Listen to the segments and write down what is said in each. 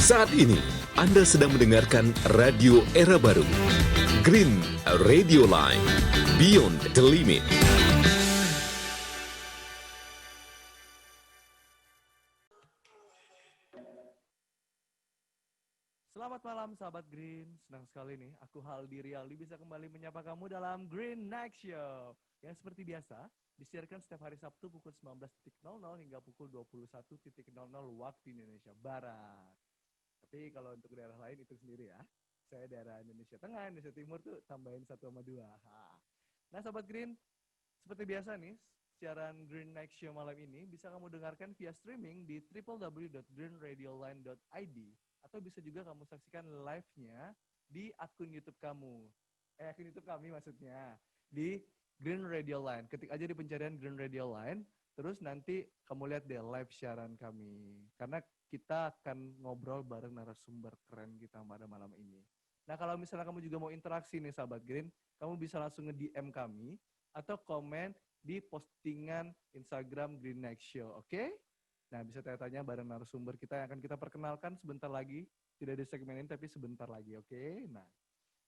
Saat ini, Anda sedang mendengarkan Radio Era Baru. Green Radio Line, Beyond the Limit. Selamat malam sahabat Green, senang sekali nih aku Haldi Rialdi bisa kembali menyapa kamu dalam Green Night Show yang seperti biasa disiarkan setiap hari Sabtu pukul 19.00 hingga pukul 21.00 waktu Indonesia Barat. Tapi kalau untuk daerah lain itu sendiri ya, saya daerah Indonesia Tengah, Indonesia Timur tuh tambahin 1 sama 2. Nah sahabat Green, seperti biasa nih, siaran Green Night Show malam ini bisa kamu dengarkan via streaming di www.greenradioline.id atau bisa juga kamu saksikan live-nya di akun YouTube kamu. Akun YouTube kami maksudnya, di Green Radio Line. Ketik aja di pencarian Green Radio Line, terus nanti kamu lihat deh live siaran kami. Karena kita akan ngobrol bareng narasumber keren kita pada malam ini. Nah kalau misalnya kamu juga mau interaksi nih sahabat Green, kamu bisa langsung nge-DM kami atau komen di postingan Instagram Green Night Show, oke? Nah, bisa tanya-tanya bareng narasumber kita yang akan kita perkenalkan sebentar lagi. Tidak di segmen ini, tapi sebentar lagi, oke? Nah,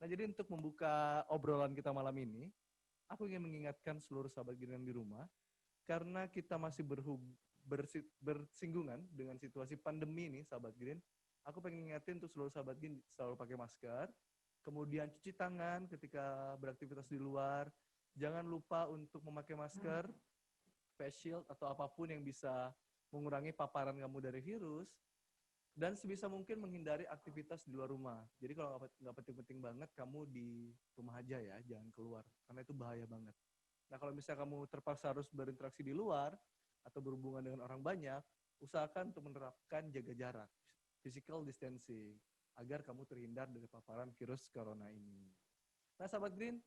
jadi untuk membuka obrolan kita malam ini, aku ingin mengingatkan seluruh sahabat Green yang di rumah, karena kita masih bersinggungan dengan situasi pandemi ini, sahabat Green, aku pengen ingatin untuk seluruh sahabat Green selalu pakai masker, kemudian cuci tangan ketika beraktivitas di luar, jangan lupa untuk memakai masker, face shield, atau apapun yang bisa mengurangi paparan kamu dari virus, dan sebisa mungkin menghindari aktivitas di luar rumah. Jadi kalau nggak penting-penting banget, kamu di rumah aja ya, jangan keluar, karena itu bahaya banget. Nah kalau misalnya kamu terpaksa harus berinteraksi di luar, atau berhubungan dengan orang banyak, usahakan untuk menerapkan jaga jarak, physical distancing, agar kamu terhindar dari paparan virus corona ini. Nah sahabat Green,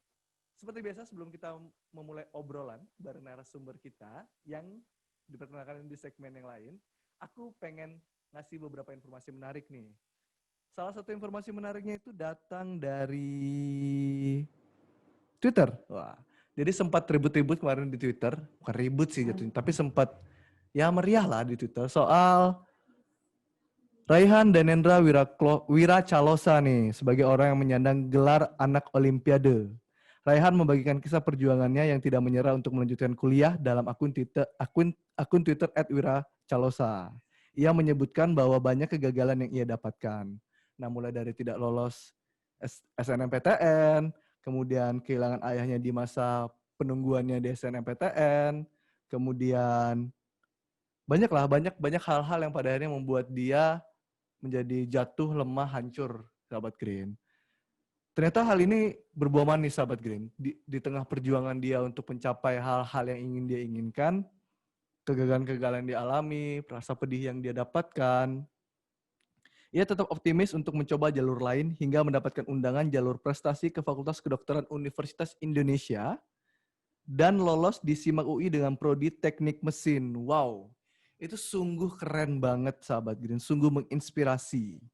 seperti biasa sebelum kita memulai obrolan bareng narasumber kita yang diperkenalkan di segmen yang lain, aku pengen ngasih beberapa informasi menarik nih. Salah satu informasi menariknya itu datang dari Twitter. Wah, jadi sempat ribut-ribut kemarin di Twitter, bukan ribut sih gitu, tapi sempat ya meriah lah di Twitter soal Raihan Danendra Wiracalosa nih sebagai orang yang menyandang gelar anak Olimpiade. Raihan membagikan kisah perjuangannya yang tidak menyerah untuk melanjutkan kuliah dalam akun Twitter @wiracalosa. Ia menyebutkan bahwa banyak kegagalan yang ia dapatkan. Nah, mulai dari tidak lolos SNMPTN, kemudian kehilangan ayahnya di masa penungguannya di SNMPTN, kemudian banyak hal-hal yang pada akhirnya membuat dia menjadi jatuh, lemah, hancur, sahabat Green. Ternyata hal ini berbuah manis, sahabat Green. Di tengah perjuangan dia untuk mencapai hal-hal yang ingin dia inginkan, kegagalan-kegagalan yang dialami, rasa pedih yang dia dapatkan, ia tetap optimis untuk mencoba jalur lain hingga mendapatkan undangan jalur prestasi ke Fakultas Kedokteran Universitas Indonesia dan lolos di SIMAK UI dengan prodi Teknik Mesin. Wow, itu sungguh keren banget, sahabat Green. Sungguh menginspirasi.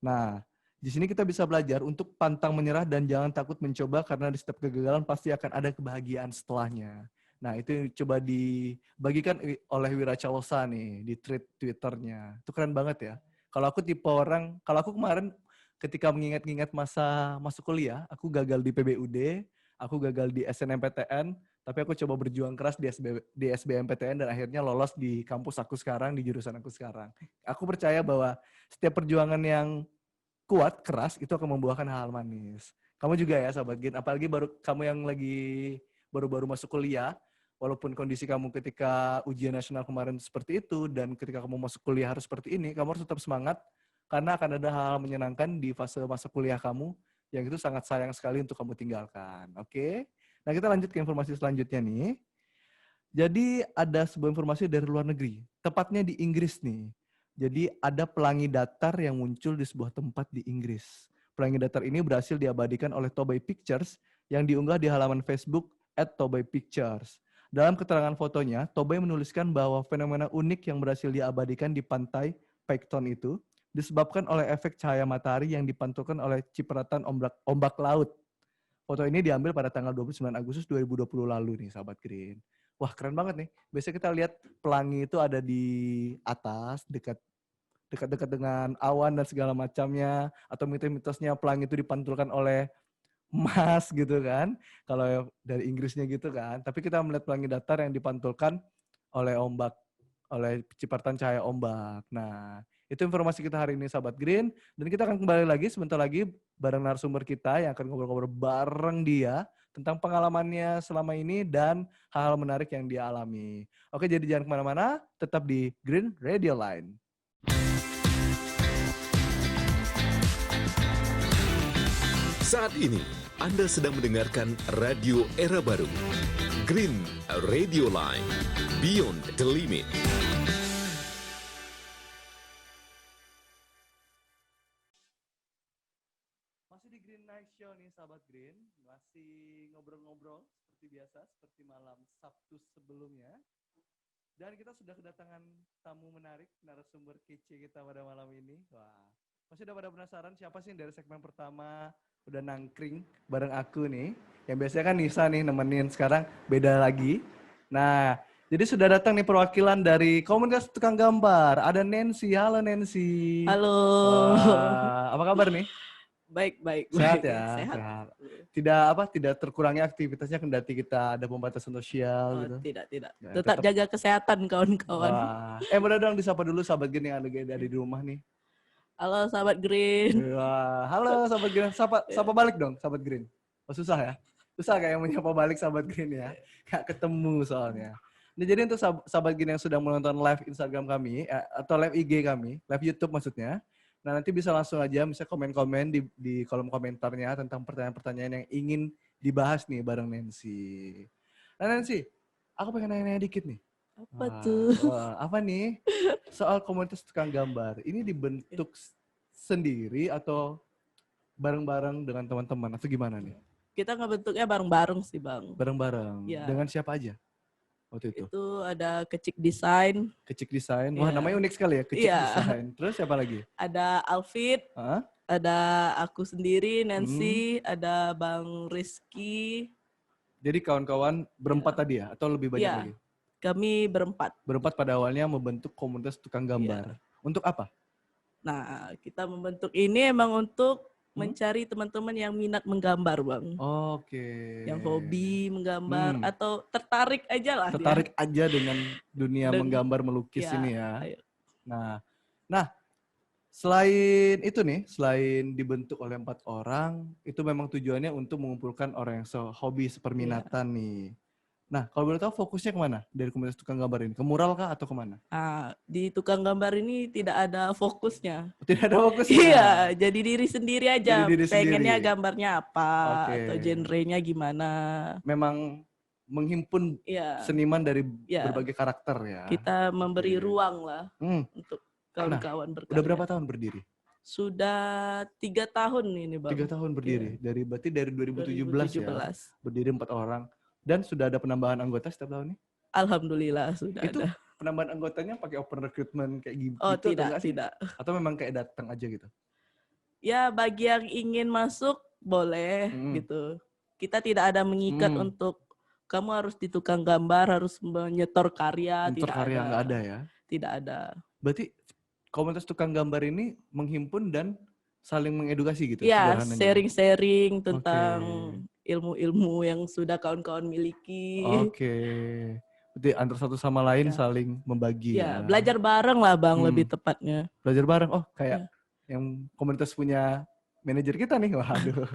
Nah, di sini kita bisa belajar untuk pantang menyerah dan jangan takut mencoba karena di setiap kegagalan pasti akan ada kebahagiaan setelahnya. Nah, itu coba dibagikan oleh Wiracalosa nih di Twitternya. Itu keren banget ya. Kalau aku tipe orang, kalau aku kemarin ketika mengingat-ingat masa masuk kuliah, aku gagal di PBUD, aku gagal di SNMPTN, tapi aku coba berjuang keras di SBMPTN dan akhirnya lolos di kampus aku sekarang, di jurusan aku sekarang. Aku percaya bahwa setiap perjuangan yang kuat, keras, itu akan membuahkan hal manis. Kamu juga ya, sahabat Gin. Apalagi kamu yang lagi baru-baru masuk kuliah, walaupun kondisi kamu ketika ujian nasional kemarin seperti itu, dan ketika kamu masuk kuliah harus seperti ini, kamu harus tetap semangat, karena akan ada hal menyenangkan di fase masa kuliah kamu, yang itu sangat sayang sekali untuk kamu tinggalkan. Oke? Nah, kita lanjut ke informasi selanjutnya nih. Jadi ada sebuah informasi dari luar negeri, tepatnya di Inggris nih. Jadi ada pelangi datar yang muncul di sebuah tempat di Inggris. Pelangi datar ini berhasil diabadikan oleh Toby Pictures yang diunggah di halaman Facebook @TobyPictures. Dalam keterangan fotonya, Toby menuliskan bahwa fenomena unik yang berhasil diabadikan di pantai Picton itu disebabkan oleh efek cahaya matahari yang dipantulkan oleh cipratan ombak laut. Foto ini diambil pada tanggal 29 Agustus 2020 lalu nih, sahabat Green. Wah, keren banget nih. Biasanya kita lihat pelangi itu ada di atas, dekat dekat-dekat dengan awan dan segala macamnya, atau mitos-mitosnya pelangi itu dipantulkan oleh emas gitu kan, kalau dari Inggrisnya gitu kan. Tapi kita melihat pelangi datar yang dipantulkan oleh ombak, oleh cipratan cahaya ombak. Nah, itu informasi kita hari ini sahabat Green, dan kita akan kembali lagi sebentar lagi bareng narasumber kita yang akan ngobrol-ngobrol bareng dia tentang pengalamannya selama ini dan hal-hal menarik yang dia alami. Oke, jadi jangan kemana-mana, tetap di Green Radio Line. Saat ini, Anda sedang mendengarkan Radio Era Baru. Green Radio Line, Beyond the Limit. Masih di Green Night Show nih sahabat Green, masih ngobrol-ngobrol seperti biasa, seperti malam Sabtu sebelumnya. Dan kita sudah kedatangan tamu menarik, narasumber kece kita pada malam ini. Wah, masih udah pada penasaran siapa sih yang dari segmen pertama udah nangkring bareng aku nih. Yang biasanya kan Nisa nih nemenin, sekarang beda lagi. Nah, jadi sudah datang nih perwakilan dari komunitas tukang gambar. Ada Nancy. Halo Nancy. Halo. Wah, apa kabar nih? Baik. Sehat ya, Sehat. sehat. Tidak terkurangi aktivitasnya kendati kita ada pembatasan sosial Oh, gitu. tidak. Ya, Tetap jaga kesehatan kawan-kawan. Wah. Boleh dong disapa dulu sahabat Green yang ada di rumah nih. Halo sahabat Green. Wah, halo sahabat Green. Sapa balik dong sahabat Green. Oh, susah ya? Susah kayak menyapa balik sahabat Green ya. Gak ketemu soalnya. Nah, jadi untuk sahabat Green yang sudah menonton live Instagram kami atau live IG kami, live YouTube maksudnya. Nah, nanti bisa langsung aja bisa komen-komen di kolom komentarnya tentang pertanyaan-pertanyaan yang ingin dibahas nih bareng Nancy. Nah, Nancy, aku pengen nanya-nanya dikit nih. Apa tuh? Apa nih? Soal komunitas tukang gambar. Ini dibentuk sendiri atau bareng-bareng dengan teman-teman atau gimana nih? Kita ngebentuknya bareng-bareng sih, Bang. Bareng-bareng. Ya. Dengan siapa aja waktu itu? Itu ada Kecik Desain, Kecik Desain. Wah, Iya. namanya unik sekali ya, Kecik Iya. Desain. Terus siapa lagi? ada Alfit, Hah? ada aku sendiri, Nancy, ada Bang Rizky. Jadi kawan-kawan berempat tadi ya? Atau lebih banyak Iya. lagi? Kami berempat. Berempat pada awalnya membentuk komunitas tukang gambar. Untuk apa? Nah, kita membentuk ini emang untuk mencari teman-teman yang minat menggambar, Bang. Oke. Yang hobi menggambar atau tertarik aja lah. Tertarik aja dengan dunia menggambar melukis ya, ini ya. ayo. Nah, selain itu nih, selain dibentuk oleh 4 orang, itu memang tujuannya untuk mengumpulkan orang yang hobi seperminatan nih. Nah, kalau boleh tahu fokusnya kemana dari komunitas tukang gambar ini? Ke mural kah atau kemana? Nah, di tukang gambar ini tidak ada fokusnya. Tidak ada fokusnya? Iya, jadi diri sendiri aja. Jadi diri Pengennya sendiri. gambarnya apa, Oke. atau genrenya gimana. Memang menghimpun Iya, seniman dari Iya. berbagai karakter ya. kita memberi Oke. ruang lah untuk Nah, kawan-kawan berkarya. udah berapa tahun berdiri? Sudah 3 tahun ini, Bang. 3 tahun berdiri. Berarti dari 2017 ya. 2017. Berdiri 4 orang. Dan sudah ada penambahan anggota setiap tahun ini? Alhamdulillah sudah Itu ada. penambahan anggotanya pakai open recruitment kayak gitu? Oh, atau tidak, enggak sih? tidak. Atau memang kayak datang aja gitu? Ya, bagi yang ingin masuk boleh gitu. Kita tidak ada mengikat untuk kamu harus di tukang gambar, harus menyetor karya. Menyetor karya nggak ada ya? Tidak ada. Berarti komunitas tukang gambar ini menghimpun dan saling mengedukasi gitu? Ya, sederhananya? sharing-sharing tentang Oke. ilmu-ilmu yang sudah kawan-kawan miliki. Oke. Berarti antar satu sama lain Ya. saling membagi Ya, ya? belajar bareng lah Bang, lebih tepatnya. Belajar bareng? Oh, kayak yang komunitas punya manajer kita nih. Waduh.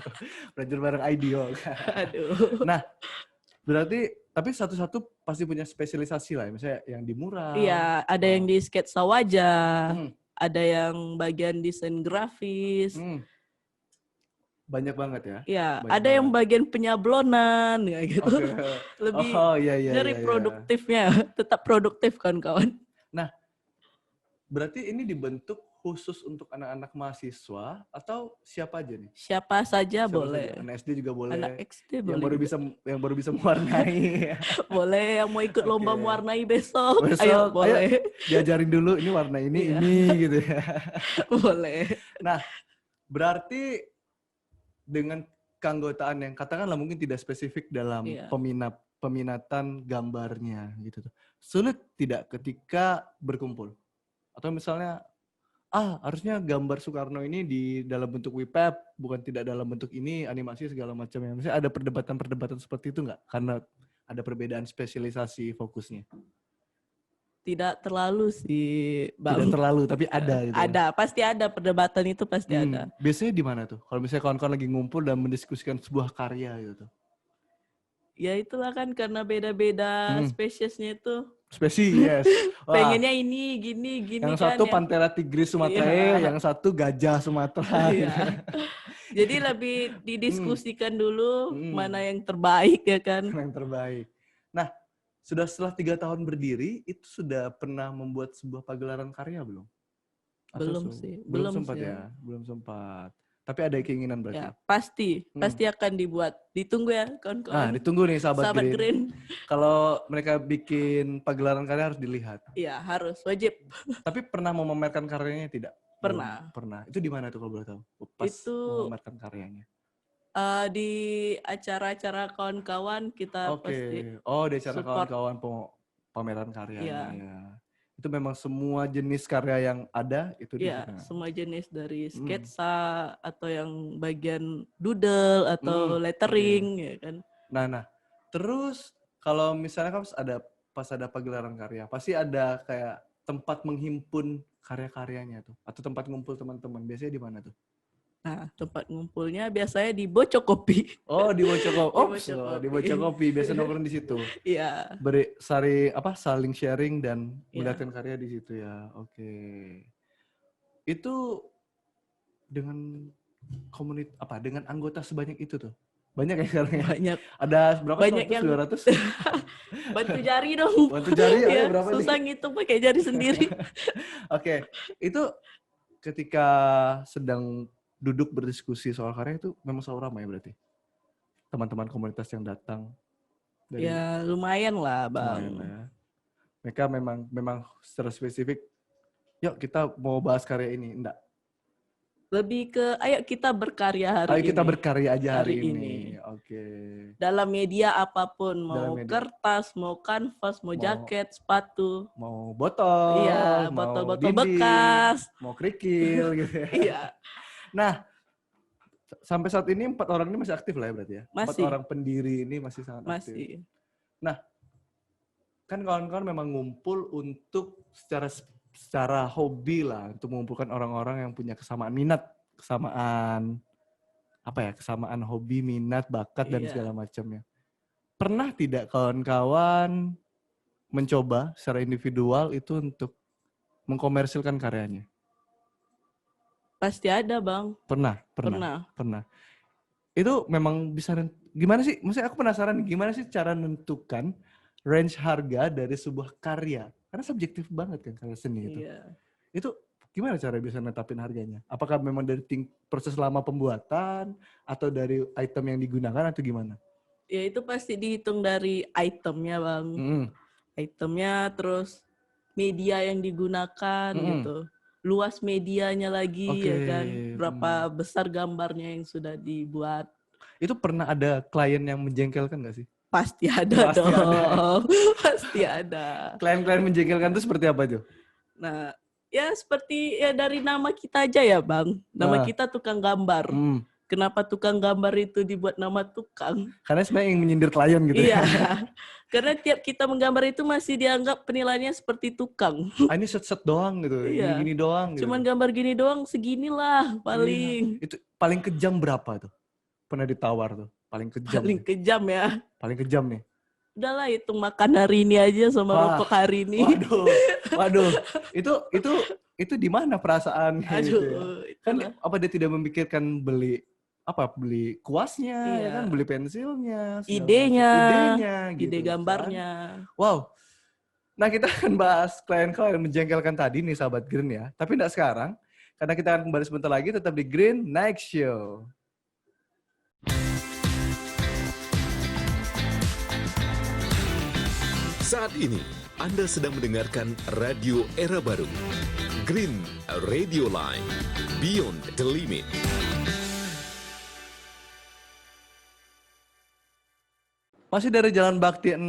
Belajar bareng IDEO. Aduh. Nah, berarti tapi satu-satu pasti punya spesialisasi lah. Misalnya yang di mural. Iya, ada yang di sketsa wajah, ada yang bagian desain grafis. Banyak banget ya? Iya, Banyak ada yang bagian penyablonan kayak gitu. Oke. Lebih iya. dari produktifnya, tetap produktif kawan-kawan. Nah, berarti ini dibentuk khusus untuk anak-anak mahasiswa atau siapa aja nih? Siapa saja Siapa boleh. saja? Anak SD juga boleh. Anak XD yang boleh. yang baru bisa mewarnai. Boleh, yang mau ikut lomba Oke. mewarnai besok. Besok, Ayo, boleh. Diajarin dulu ini warna ini Iya. ini gitu ya. Boleh. Nah, berarti dengan keanggotaan yang katakanlah mungkin tidak spesifik dalam Iya. peminatan gambarnya gitu tuh. Sulit tidak ketika berkumpul? Atau misalnya harusnya gambar Soekarno ini di dalam bentuk WPAP, bukan tidak dalam bentuk ini, animasi segala macamnya. Misalnya ada perdebatan-perdebatan seperti itu nggak? Karena ada perbedaan spesialisasi fokusnya. Tidak terlalu sih, Bang. Tidak terlalu, tapi ada gitu. Ada, pasti ada perdebatan itu pasti ada. Biasanya di mana tuh? Kalau misalnya kawan-kawan lagi ngumpul dan mendiskusikan sebuah karya gitu. Ya itulah kan karena beda-beda spesiesnya itu. Spesies. Wah, Pengennya ini, gini yang kan. satu Panthera tigris Sumatera, yang satu gajah Sumatera. Iya. Jadi lebih didiskusikan dulu mana yang terbaik ya kan. Yang terbaik. Nah, setelah 3 tahun berdiri, itu sudah pernah membuat sebuah pagelaran karya belum? Belum sih. Belum Belum sempat sih. ya? Belum sempat. Tapi ada keinginan berarti? Ya, pasti akan dibuat. Ditunggu ya kawan-kawan. Ditunggu nih sahabat Green. Green. Kalau mereka bikin pagelaran karya harus dilihat. Iya, harus, wajib. Tapi pernah mau memamerkan karyanya tidak? Pernah. Belum pernah. Itu di mana tuh kalau boleh tahu? Pas Itu memamerkan karyanya. di acara-acara kawan-kawan kita pasti Di acara support. kawan-kawan pameran karyanya. Iya. Ya. Itu memang semua jenis karya yang ada itu di Iya, sana. semua jenis dari sketsa atau yang bagian doodle atau lettering ya kan. Nah, terus kalau misalnya kan pas ada pagelaran karya, pasti ada kayak tempat menghimpun karya-karyanya tuh atau tempat ngumpul teman-teman. Biasanya di mana tuh? Nah, tempat ngumpulnya biasanya di Bocokopi. Oh, di Bocokopi. Di Di Bocokopi biasa nongkrong di situ. Iya. Saling sharing dan Iya. melihatkan karya di situ ya. Oke. Itu dengan dengan anggota sebanyak itu tuh. Banyak ya sekarang ya? Banyak. Ada berapa? Banyak 100, yang 200? bantu jari dong. Bantu jari ada Ya, berapa nih? susah ngitung pakai jari sendiri. Oke. Itu ketika sedang duduk berdiskusi soal karya itu memang selalu ramai berarti? Teman-teman komunitas yang datang dari Ya, lumayan lah, lumayan Bang. lah ya. Mereka memang secara spesifik, yuk kita mau bahas karya ini. Enggak. Lebih ke ayo kita berkarya hari ini. Ayo kita berkarya aja hari Hari ini. ini. Oke. Dalam media apapun, mau Dalam media. kertas, mau kanvas, mau jaket, sepatu. Mau botol, Iya, mau botol-botol dinding, bekas. mau kerikil gitu ya. Iya, Nah, sampai saat ini 4 orang ini masih aktif lah ya berarti ya? 4 Masih. orang pendiri ini masih sangat aktif. masih. Nah, kan kawan-kawan memang ngumpul untuk secara hobi lah, untuk mengumpulkan orang-orang yang punya kesamaan minat, kesamaan hobi, minat, bakat dan Iya. segala macamnya. Pernah tidak kawan-kawan mencoba secara individual itu untuk mengkomersilkan karyanya? Pasti ada, Bang. Pernah. Itu memang bisa gimana sih? Maksudnya aku penasaran gimana sih cara menentukan range harga dari sebuah karya? Karena subjektif banget kan karya seni itu. Iya. Itu gimana cara bisa netapin harganya? Apakah memang dari proses lama pembuatan atau dari item yang digunakan atau gimana? Ya itu pasti dihitung dari itemnya, Bang. Itemnya, terus media yang digunakan gitu. Luas medianya lagi ya kan. Berapa besar gambarnya yang sudah dibuat. Itu pernah ada klien yang menjengkelkan nggak sih? Pasti ada Pasti dong. Pasti ada. Klien-klien menjengkelkan itu seperti apa tuh? Nah, ya seperti ya dari nama kita aja ya, Bang. Nama kita tukang gambar. Kenapa tukang gambar itu dibuat nama tukang? Karena sebenarnya yang menyindir klien gitu Iya. ya. Karena tiap kita menggambar itu masih dianggap penilaiannya seperti tukang. Ini set-set doang gitu, Iya. gini-gini doang gitu. Cuman gambar gini doang seginilah paling. Itu paling kejam berapa tuh? Pernah ditawar tuh, paling kejam. Paling kejam ya. Paling kejam nih. Udahlah hitung makan hari ini aja sama rokok hari ini. Waduh. Itu di mana perasaannya gitu ya? Kan itulah. apa dia tidak memikirkan beli kuasnya, ya kan, beli pensilnya, idenya, gitu, ide gambarnya. Kan? Wow. Nah, kita akan bahas klien-klien menjengkelkan tadi nih sahabat Green ya. Tapi enggak sekarang, karena kita akan kembali sebentar lagi tetap di Green Night Show. Saat ini, Anda sedang mendengarkan Radio Era Baru. Green Radio Line, Beyond the Limit. Masih dari Jalan Bakti 6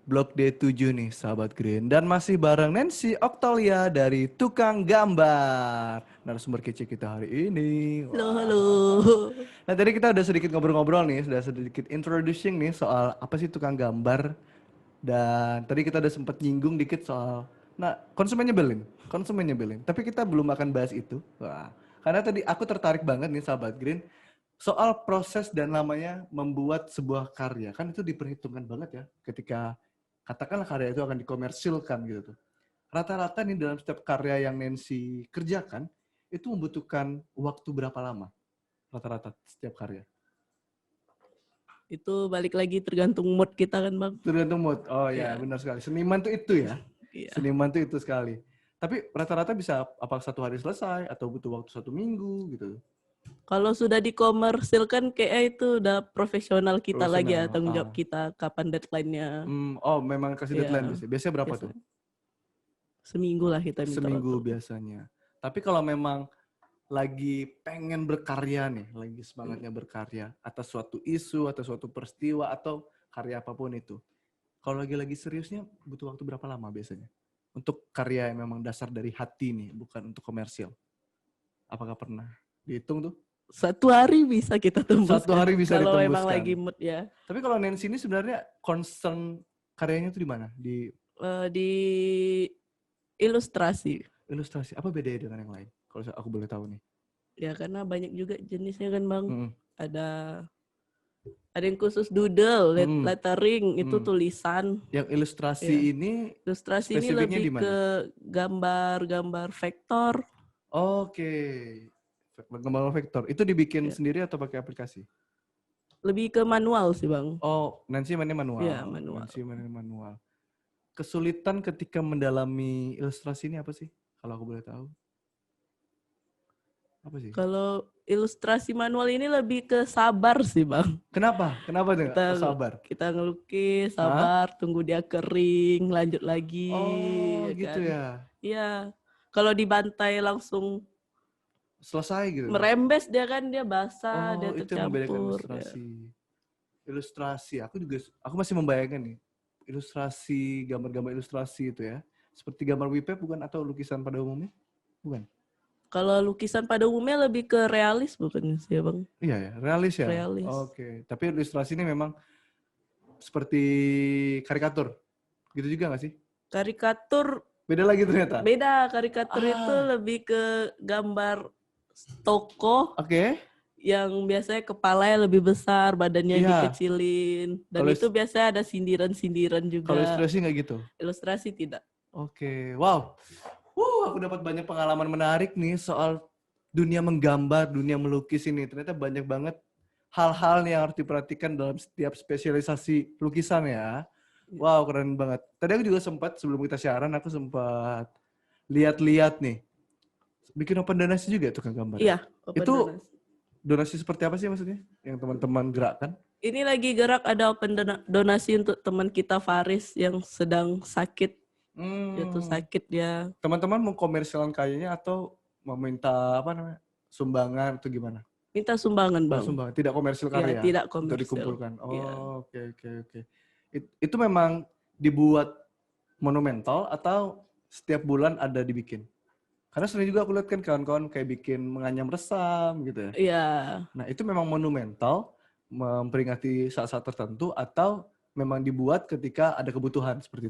Blok D7 nih sahabat Green. Dan masih bareng Nancy Octalia dari Tukang Gambar. Narasumber kece kita hari ini. Halo, Wah. halo. Nah tadi kita udah sedikit ngobrol-ngobrol nih, sudah sedikit introducing nih soal apa sih tukang gambar. Dan tadi kita udah sempat nyinggung dikit soal, nah konsumen nyebelin. Tapi kita belum akan bahas itu. Wah. Karena tadi aku tertarik banget nih sahabat Green, soal proses dan namanya membuat sebuah karya. Kan itu diperhitungkan banget ya ketika katakanlah karya itu akan dikomersilkan gitu tuh. Rata-rata nih dalam setiap karya yang Nancy kerjakan, itu membutuhkan waktu berapa lama? Rata-rata setiap karya. Itu balik lagi tergantung mood kita kan Bang. Tergantung mood. Oh ya, Iya. benar sekali. Seniman tuh itu ya. Iya. Seniman tuh itu sekali. Tapi rata-rata bisa apa 1 hari selesai atau butuh waktu 1 minggu gitu. Kalau sudah dikomersilkan kayak itu udah profesional kita lagi ya, Profesional, tanggung jawab kita kapan deadline-nya. Oh memang kasih Iya. deadline biasanya. Biasanya berapa Biasa. tuh? Seminggu lah kita minta Seminggu waktu. biasanya. Tapi kalau memang lagi pengen berkarya nih, lagi semangatnya berkarya atas suatu isu, atas suatu peristiwa atau karya apapun itu. Kalau lagi seriusnya butuh waktu berapa lama biasanya? Untuk karya yang memang dasar dari hati nih, bukan untuk komersial. Apakah pernah dihitung tuh? 1 hari bisa kita tembus. 1 hari bisa kalau ditembuskan. memang lagi mood ya. Tapi kalau Nancy ini sebenarnya concern karyanya tuh di mana? Di ilustrasi. Ilustrasi. Apa bedanya dengan yang lain? Kalau aku boleh tahu nih. Ya karena banyak juga jenisnya kan Bang. Mm-mm. Ada yang khusus doodle, lettering, itu tulisan. Yang ilustrasi Iya. ini Ilustrasi ini spesifiknya lebih di mana? ke gambar vektor. Oke. Gambar vektor. Itu dibikin Iya. sendiri atau pakai aplikasi? Lebih ke manual sih Bang. Oh, Nancy mainnya manual. Iya, manual. Nancy mainnya manual. Kesulitan ketika mendalami ilustrasi ini apa sih? Kalau aku boleh tahu. Apa sih? Kalau ilustrasi manual ini lebih ke sabar sih Bang. Kenapa? Kenapa tuh? Sabar. Kita ngelukis, sabar, tunggu dia kering, lanjut lagi. Oh, gitu kan? ya. Iya. Kalau dibantai langsung Selesai gitu. merembes dia kan, dia basah, dia itu yang membedakan tercampur. ilustrasi. Ilustrasi, aku masih membayangkan nih. Ilustrasi, gambar-gambar ilustrasi itu ya. Seperti gambar WIPEP bukan atau lukisan pada umumnya? Bukan. Kalau lukisan pada umumnya lebih ke realis bukan sih Bang? Iya ya, realis ya. Realis. Oke, tapi ilustrasi ini memang seperti karikatur. Gitu juga nggak sih? Karikatur Beda lagi ternyata. beda, karikatur itu lebih ke gambar tokoh Oke. yang biasanya kepalanya lebih besar, badannya Iya. dikecilin. Dan Kalau itu biasanya ada sindiran-sindiran juga. Kalau ilustrasi nggak gitu? Ilustrasi tidak. Oke, wow. Aku dapat banyak pengalaman menarik nih soal dunia menggambar, dunia melukis ini. Ternyata banyak banget hal-hal yang harus diperhatikan dalam setiap spesialisasi lukisan ya. Wow, keren banget. Tadi aku juga sempat, sebelum kita siaran, aku sempat lihat-lihat nih. Bikin open donasi juga tukang gambar. Iya, open Itu donasi. donasi seperti apa sih maksudnya? Yang teman-teman gerakkan? Ini lagi gerak ada open donasi untuk teman kita Faris yang sedang sakit. Jatuh sakit dia. Teman-teman mau komersialan karyanya atau mau minta apa namanya? Sumbangan atau gimana? Minta sumbangan, Bang. Sumbangan, tidak komersil karya. Ya, tidak Untuk komersil. dikumpulkan. Oh, Iya. oke. Itu memang dibuat monumental atau setiap bulan ada dibikin? Karena sering juga aku lihat kan kawan-kawan kayak bikin menganyam resam gitu ya. Iya. Nah, itu memang monumental memperingati saat-saat tertentu atau memang dibuat ketika ada kebutuhan seperti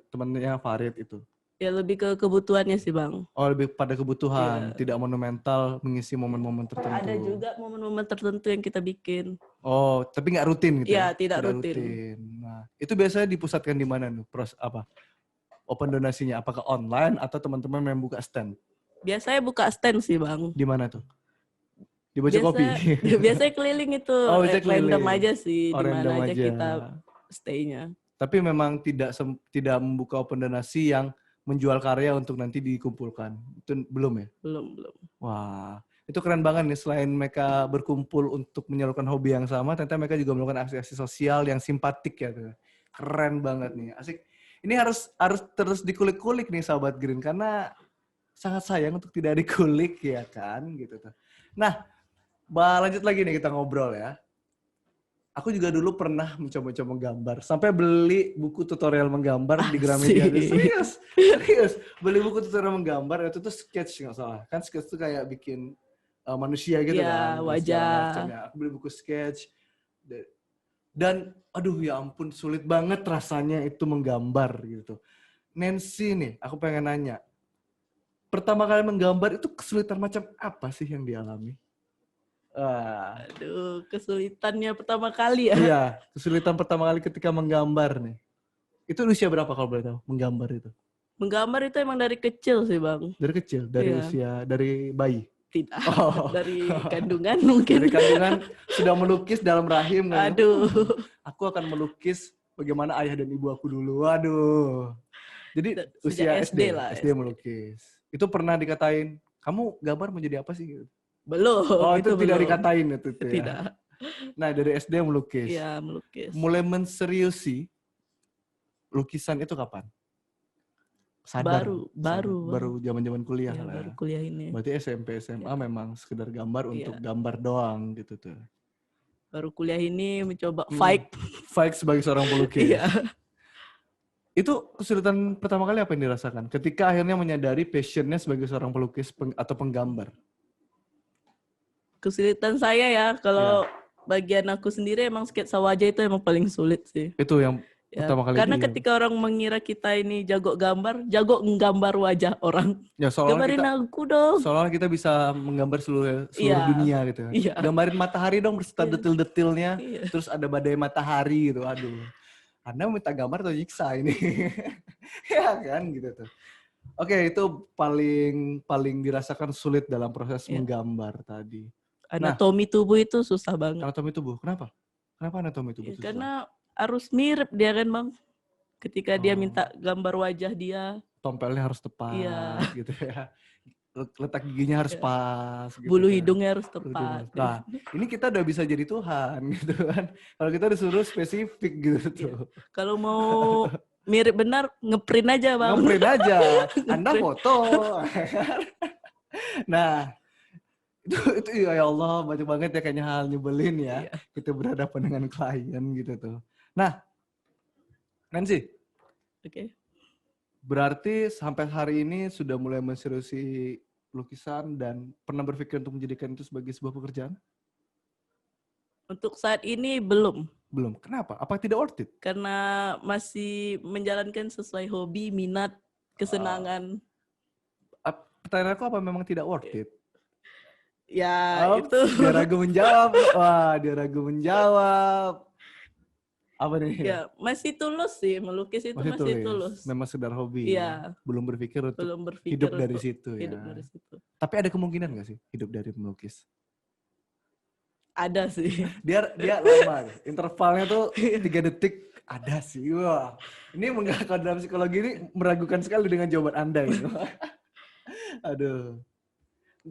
temannya Farid itu. Ya lebih ke kebutuhannya sih, Bang. Oh, lebih pada kebutuhan, Iya. tidak monumental mengisi momen-momen tertentu. Ada juga momen-momen tertentu yang kita bikin. Oh, tapi nggak rutin gitu Iya, ya? tidak rutin. Nah, itu biasanya dipusatkan di mana nih? Open donasinya? Apakah online atau teman-teman yang buka stand? Biasanya buka stand sih, Bang. Di mana tuh? Di Baca Kopi? Biasanya keliling itu. Oh, biasanya Random keliling. aja sih, Oh, di mana random aja aja. kita stay-nya. Tapi memang tidak membuka open donasi yang menjual karya untuk nanti dikumpulkan. Itu belum ya? Belum. Wah, itu keren banget nih. Selain mereka berkumpul untuk menyalurkan hobi yang sama, ternyata mereka juga melakukan aksi-aksi sosial yang simpatik ya. Keren banget nih, asik. Ini harus terus dikulik-kulik nih sahabat Green, karena sangat sayang untuk tidak dikulik ya kan, gitu tuh. Nah, lanjut lagi nih kita ngobrol ya. Aku juga dulu pernah mencoba-coba menggambar. Sampai beli buku tutorial menggambar di Gramedia. Asik. Serius. Beli buku tutorial menggambar, itu tuh sketch nggak salah. Kan sketch tuh kayak bikin manusia gitu Iya, kan. Dan segala wajah. macam ya. Aku beli buku sketch. Dan aduh ya ampun, sulit banget rasanya itu menggambar gitu. Nancy nih, aku pengen nanya. Pertama kali menggambar itu kesulitan macam apa sih yang dialami? Aduh, kesulitannya pertama kali ya. Iya, kesulitan pertama kali ketika menggambar nih. Itu usia berapa kalau boleh tahu menggambar itu? Menggambar itu emang dari kecil sih, Bang. Dari kecil, dari Iya. usia, dari bayi. Tidak. Oh. Dari kandungan mungkin. Dari kandungan sudah melukis dalam rahim. Kan? Aduh. Aku akan melukis bagaimana ayah dan ibu aku dulu. Waduh. Jadi usia Sejak SD lah. SD melukis. Itu pernah dikatain, kamu gambar mau jadi apa sih? Gitu. Belum. Oh itu tidak belum. dikatain itu ya? Tidak. Nah dari SD melukis. Iya, melukis. Mulai menseriusi lukisan itu kapan? Sadar. Baru zaman-zaman kuliah Ya, lah. baru kuliah ini. Berarti SMP, SMA memang sekedar gambar untuk Iya. gambar doang gitu tuh. Baru kuliah ini mencoba fight. Fight sebagai seorang pelukis. Iya. Itu kesulitan pertama kali apa yang dirasakan? Ketika akhirnya menyadari passionnya sebagai seorang pelukis atau penggambar. Kesulitan saya ya, kalau bagian aku sendiri emang sketsa wajah itu emang paling sulit sih. Itu yang Ya, pertama kali. karena ketika orang mengira kita ini jago gambar, nggambar wajah orang. Ya, Gambarin aku dong. Soalnya kita bisa menggambar seluruh Iya. dunia gitu. Iya. Gambarin matahari dong berserta Iya. detil-detilnya. Iya. Terus ada badai matahari gitu. Aduh. Anda minta gambar atau nyiksa ini? Ya kan gitu tuh. Oke, itu paling dirasakan sulit dalam proses menggambar tadi. Anatomi tubuh itu susah banget. Anatomi tubuh. Kenapa? Kenapa anatomi tubuh susah? Karena harus mirip dia kan, Bang. Ketika dia minta gambar wajah dia, tompelnya harus tepat gitu ya. Letak giginya harus pas gitu. Bulu kan. hidungnya harus tepat. Nah, ini kita udah bisa jadi Tuhan gitu kan. Kalau kita disuruh spesifik gitu tuh. Kalau mau mirip benar, ngeprint aja, Bang. Ngeprint aja. Anda foto. Nah, itu ya Allah, banyak banget ya kayaknya hal nyebelin ya. Kita berhadapan dengan klien gitu tuh. Nah, Nancy. Oke. Berarti sampai hari ini sudah mulai menseriusi lukisan dan pernah berpikir untuk menjadikan itu sebagai sebuah pekerjaan? Untuk saat ini belum. Belum. Kenapa? Apa tidak worth it? Karena masih menjalankan sesuai hobi, minat, kesenangan. Pertanyaan aku apa memang tidak worth it? Ya, itu. Dia ragu menjawab. Wah, dia ragu menjawab. Apa nih? Ya, masih tulus sih. Melukis itu masih tulus. Memang sekedar hobi. Iya. Belum berpikir untuk berpikir hidup dari untuk situ ya. Hidup dari situ. Tapi ada kemungkinan nggak sih hidup dari melukis? Ada sih. Dia lama. Intervalnya tuh 3 detik. Ada sih. Wah. Ini kalau dalam psikologi ini meragukan sekali dengan jawaban Anda itu. Aduh.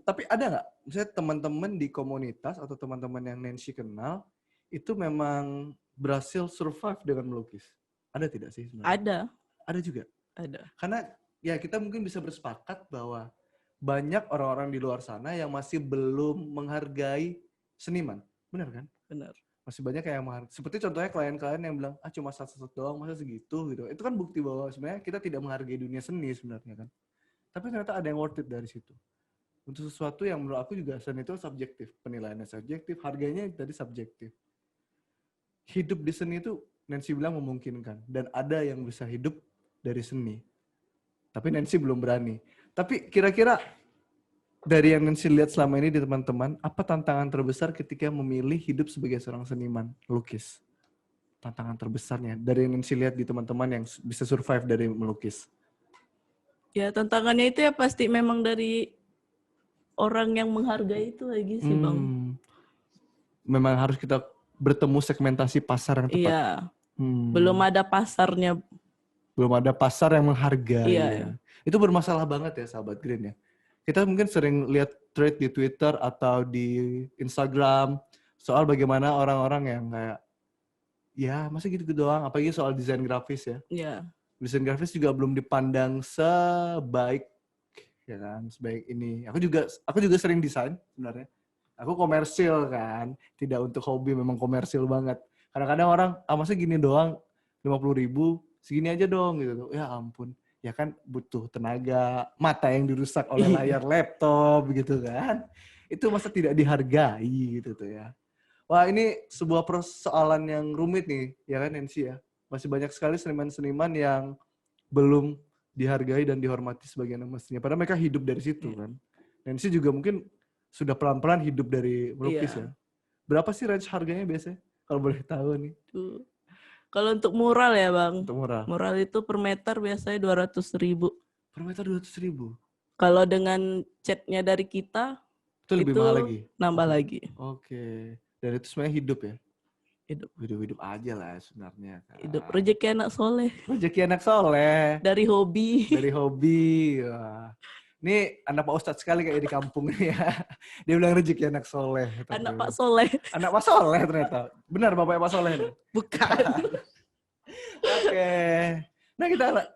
Tapi ada nggak? Misalnya teman-teman di komunitas atau teman-teman yang Nancy kenal itu memang berhasil survive dengan melukis. Ada tidak sih sebenarnya? Ada. Ada juga? Ada. Karena ya kita mungkin bisa bersepakat bahwa banyak orang-orang di luar sana yang masih belum menghargai seniman. Benar kan? Benar. Masih banyak yang menghargai. Seperti contohnya klien-klien yang bilang, cuma satu-satu doang, masa segitu gitu. Itu kan bukti bahwa sebenarnya kita tidak menghargai dunia seni sebenarnya kan. Tapi ternyata ada yang worth it dari situ. Untuk sesuatu yang menurut aku juga seni itu subjektif. Penilaiannya subjektif, harganya tadi subjektif. Hidup di seni itu Nancy bilang memungkinkan. Dan ada yang bisa hidup dari seni. Tapi Nancy belum berani. Tapi kira-kira dari yang Nancy lihat selama ini di teman-teman, apa tantangan terbesar ketika memilih hidup sebagai seorang seniman lukis? Tantangan terbesarnya dari yang Nancy lihat di teman-teman yang bisa survive dari melukis. Ya, tantangannya itu ya pasti memang dari orang yang menghargai itu lagi sih, Bang. Memang harus kita bertemu segmentasi pasar yang tepat. Iya. Belum ada pasarnya. Belum ada pasar yang menghargai. Iya. Itu bermasalah banget ya, sahabat Green ya. Kita mungkin sering lihat thread di Twitter atau di Instagram soal bagaimana orang-orang yang kayak, ya masa gitu-gitu doang, apalagi soal desain grafis ya. Iya. Desain grafis juga belum dipandang sebaik, ya kan, sebaik ini. Aku juga sering desain sebenarnya. Aku komersil kan, tidak untuk hobi, memang komersil banget. Kadang-kadang orang, masa gini doang, 50.000, segini aja dong gitu. Ya ampun, ya kan butuh tenaga, mata yang dirusak oleh layar laptop gitu kan. Itu masa tidak dihargai gitu tuh ya. Wah, ini sebuah persoalan yang rumit nih, ya kan Nancy ya. Masih banyak sekali seniman-seniman yang belum dihargai dan dihormati sebagaimana mestinya. Padahal mereka hidup dari situ kan. Nancy juga mungkin sudah pelan-pelan hidup dari melukis ya. Berapa sih range harganya biasanya? Kalau boleh tahu nih. Kalau untuk mural ya Bang. Untuk mural. Mural itu per meter biasanya 200.000. Per meter 200.000? Kalau dengan catnya dari kita, itu lebih mahal lagi? Nambah lagi. Oke. Dan itu sebenarnya hidup ya? Hidup aja lah sebenarnya. Hidup rezeki anak soleh. Rezeki anak soleh. Dari hobi. Wah. Ini anak Pak Ustadz sekali kayak di kampung ini ya. Dia bilang rezeki anak soleh. Anak Pak Soleh. Anak Pak Soleh ternyata. Benar Bapak Pak Soleh ini? Bukan. Oke. Nah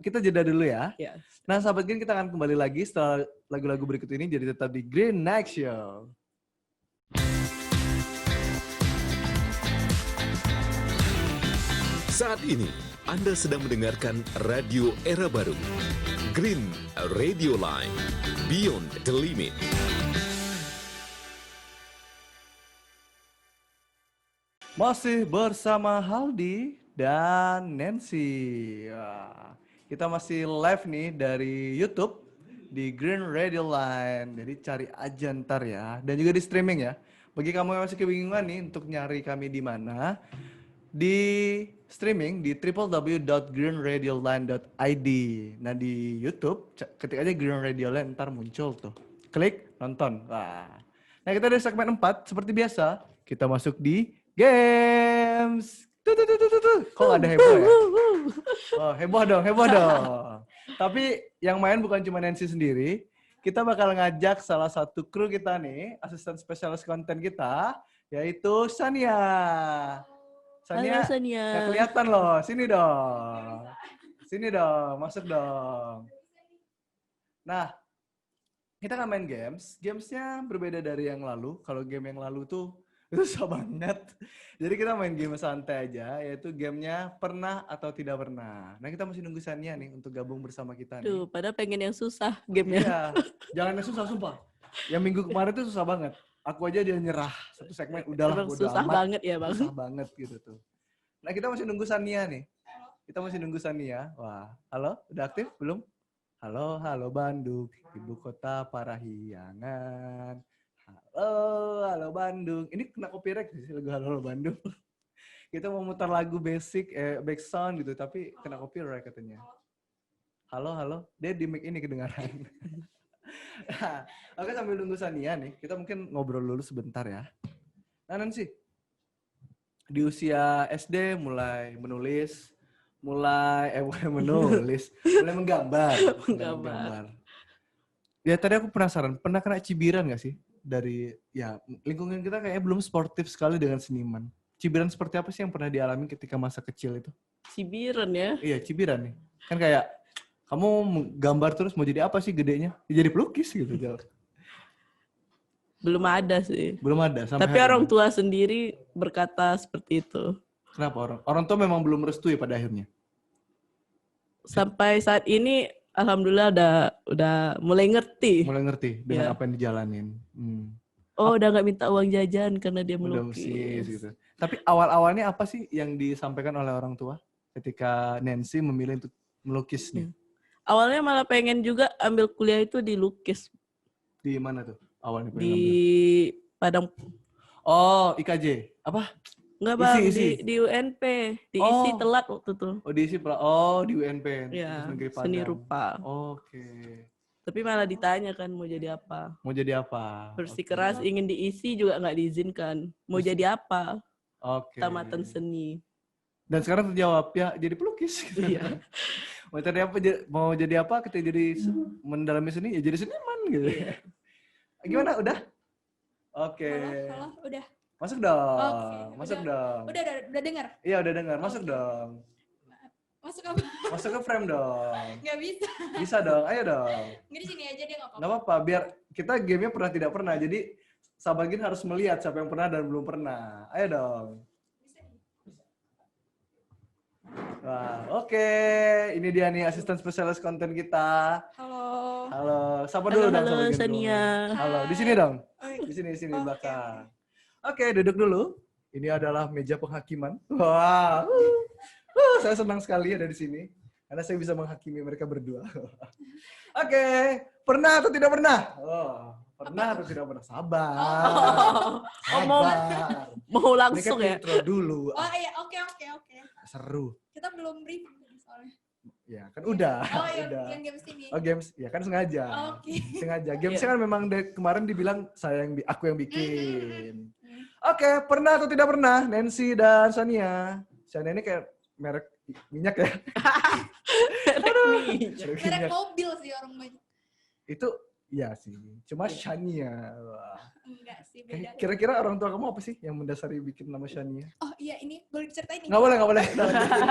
kita jeda dulu ya. Yes. Nah sahabat Green, kita akan kembali lagi setelah lagu-lagu berikut ini. Jadi tetap di Green Night Show. Saat ini, Anda sedang mendengarkan Radio Era Baru. Green Radio Line, Beyond the Limit. Masih bersama Haldi dan Nancy. Ya, kita masih live nih dari YouTube di Green Radio Line. Jadi cari aja ntar ya. Dan juga di streaming ya. Bagi kamu yang masih kebingungan nih untuk nyari kami di mana, di streaming di www.greenradioline.id. Nah di YouTube ketik aja Green Radio Line, ntar muncul tuh. Klik nonton. Wah. Nah kita dari segmen 4 seperti biasa kita masuk di games. Tuh. Kok gak ada heboh ya? Oh, heboh dong. Tapi yang main bukan cuma Nancy sendiri. Kita bakal ngajak salah satu kru kita nih, asisten spesialis konten kita, yaitu Sania. Halo Sania. Gak kelihatan loh. Sini dong. Masuk dong. Nah, kita akan main games. Gamesnya berbeda dari yang lalu. Kalau game yang lalu tuh susah banget. Jadi kita main game santai aja, yaitu gamenya pernah atau tidak pernah. Nah, kita masih nunggu Sania nih untuk gabung bersama kita nih. Padahal pengen yang susah gamenya. Iya, jangan yang susah, sumpah. Yang minggu kemarin tuh susah banget. Aku aja dia nyerah satu segmen, udahlah. Susah banget ya Bang. Susah banget gitu tuh. Nah kita masih nunggu Sania nih. Wah, halo, udah aktif belum? Halo Bandung, ibu kota Parahyangan. Halo Bandung. Ini kena copyright sih lagu Halo Bandung. Kita mau mutar lagu basic, back sound gitu, tapi kena copyright katanya. Halo, dia di mic ini kedengaran. Nah, oke sambil nunggu Sania nih, kita mungkin ngobrol dulu sebentar ya. Nah Nancy, di usia SD mulai menulis, mulai menggambar. Ya tadi aku penasaran, pernah kena cibiran gak sih? Dari ya lingkungan kita kayaknya belum sportif sekali dengan seniman. Cibiran seperti apa sih yang pernah dialami ketika masa kecil itu? Cibiran ya? Iya cibiran nih. Kan kayak kamu gambar terus mau jadi apa sih gedenya? Ya jadi pelukis gitu. Belum ada sih. Belum ada. Tapi orang tua sendiri berkata seperti itu. Kenapa orang tua memang belum merestui pada akhirnya? Sampai saat ini alhamdulillah udah mulai ngerti. Dengan apa yang dijalanin. Oh, udah nggak minta uang jajan karena dia melukis. Gitu. Tapi awal-awalnya apa sih yang disampaikan oleh orang tua ketika Nancy memilih untuk melukis nih? Awalnya malah pengen juga ambil kuliah itu di lukis. Di mana tuh awalnya pengen di ambil? Padang. Oh, IKJ. Apa? Enggak Bang, isi. Di UNP. Diisi telat waktu itu. Di UNP. Ya, Negeri Padang. seni rupa. Oke. Tapi malah ditanya kan mau jadi apa. Bersikeras ingin diisi juga nggak diizinkan. Mau jadi apa? Oke. Tamatan seni. Dan sekarang terjawab ya jadi pelukis. Iya. Mau jadi apa? Ketika jadi mendalami seni ya jadi seniman gitu. Gimana? Udah? Oke. Halo, udah. Masuk dong. Okay, Masuk dong. Udah dengar. Iya, udah dengar. Masuk dong. Masuk apa? Masuk ke frame dong. Nggak bisa. Bisa dong. Ayo dong. Nggak di sini aja deh, nggak apa-apa. Nggak apa-apa. Biar kita gamenya pernah tidak pernah. Jadi sahabat Gin harus melihat siapa yang pernah dan belum pernah. Ayo dong. Wah, oke. Ini dia nih asisten spesialis konten kita. Halo. Halo, sapa dulu dong Halo sama Gendro. Sania. Halo, di sini dong. Oh, iya. Di sini Oke, belakang. Oke, duduk dulu. Ini adalah meja penghakiman. Wah, saya senang sekali ada di sini karena saya bisa menghakimi mereka berdua. Oke, pernah atau tidak pernah? Oh, pernah atau tidak pernah? Sabar. Sabar. Mau Ini kan langsung ya? intro dulu. Oh iya, oke. Seru. Kita belum briefing tadi soalnya. Ya, kan udah. Oh iya, udah. yang games ini. Oh, games. Ya kan sengaja. Oke. Sengaja. Gamesnya kan memang dari kemarin dibilang aku yang bikin. Hmm. Oke, pernah atau tidak pernah? Nancy dan Sania. Sania ini kayak merek minyak ya. Merek mobil sih orang banyak. Itu iya sih. Cuma Shania. Wah. Enggak sih, beda. Kira-kira orang tua kamu apa sih yang mendasari bikin nama Shania? Oh iya, ini boleh diceritain nih. Nggak boleh. Udah lanjutin.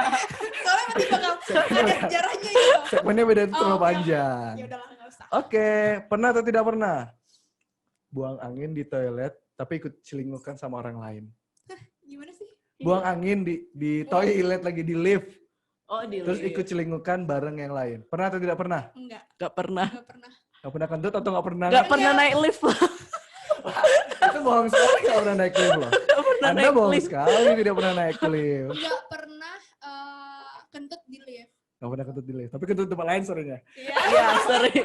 Soalnya nanti bakal ada sejarahnya gitu. Segmennya beda itu terlalu oke. panjang. Ya udahlah, enggak usah. Oke, pernah atau tidak pernah? Buang angin di toilet tapi ikut celingukan sama orang lain. Gimana sih? Buang angin di toilet lagi di lift. Oh, di Terus lift. ikut celingukan bareng yang lain. Pernah atau tidak pernah? Enggak, Gak pernah. enggak pernah. Gak pernah kentut atau gak pernah? Gak pernah naik lift lah. Itu bohong sekali gak pernah naik lift loh. Gak pernah Anda naik bohong lift. sekali tidak pernah naik lift. Enggak pernah kentut di lift. Gak pernah kentut di lift. Tapi kentut di tempat lain seringnya. Iya. Iya, sering.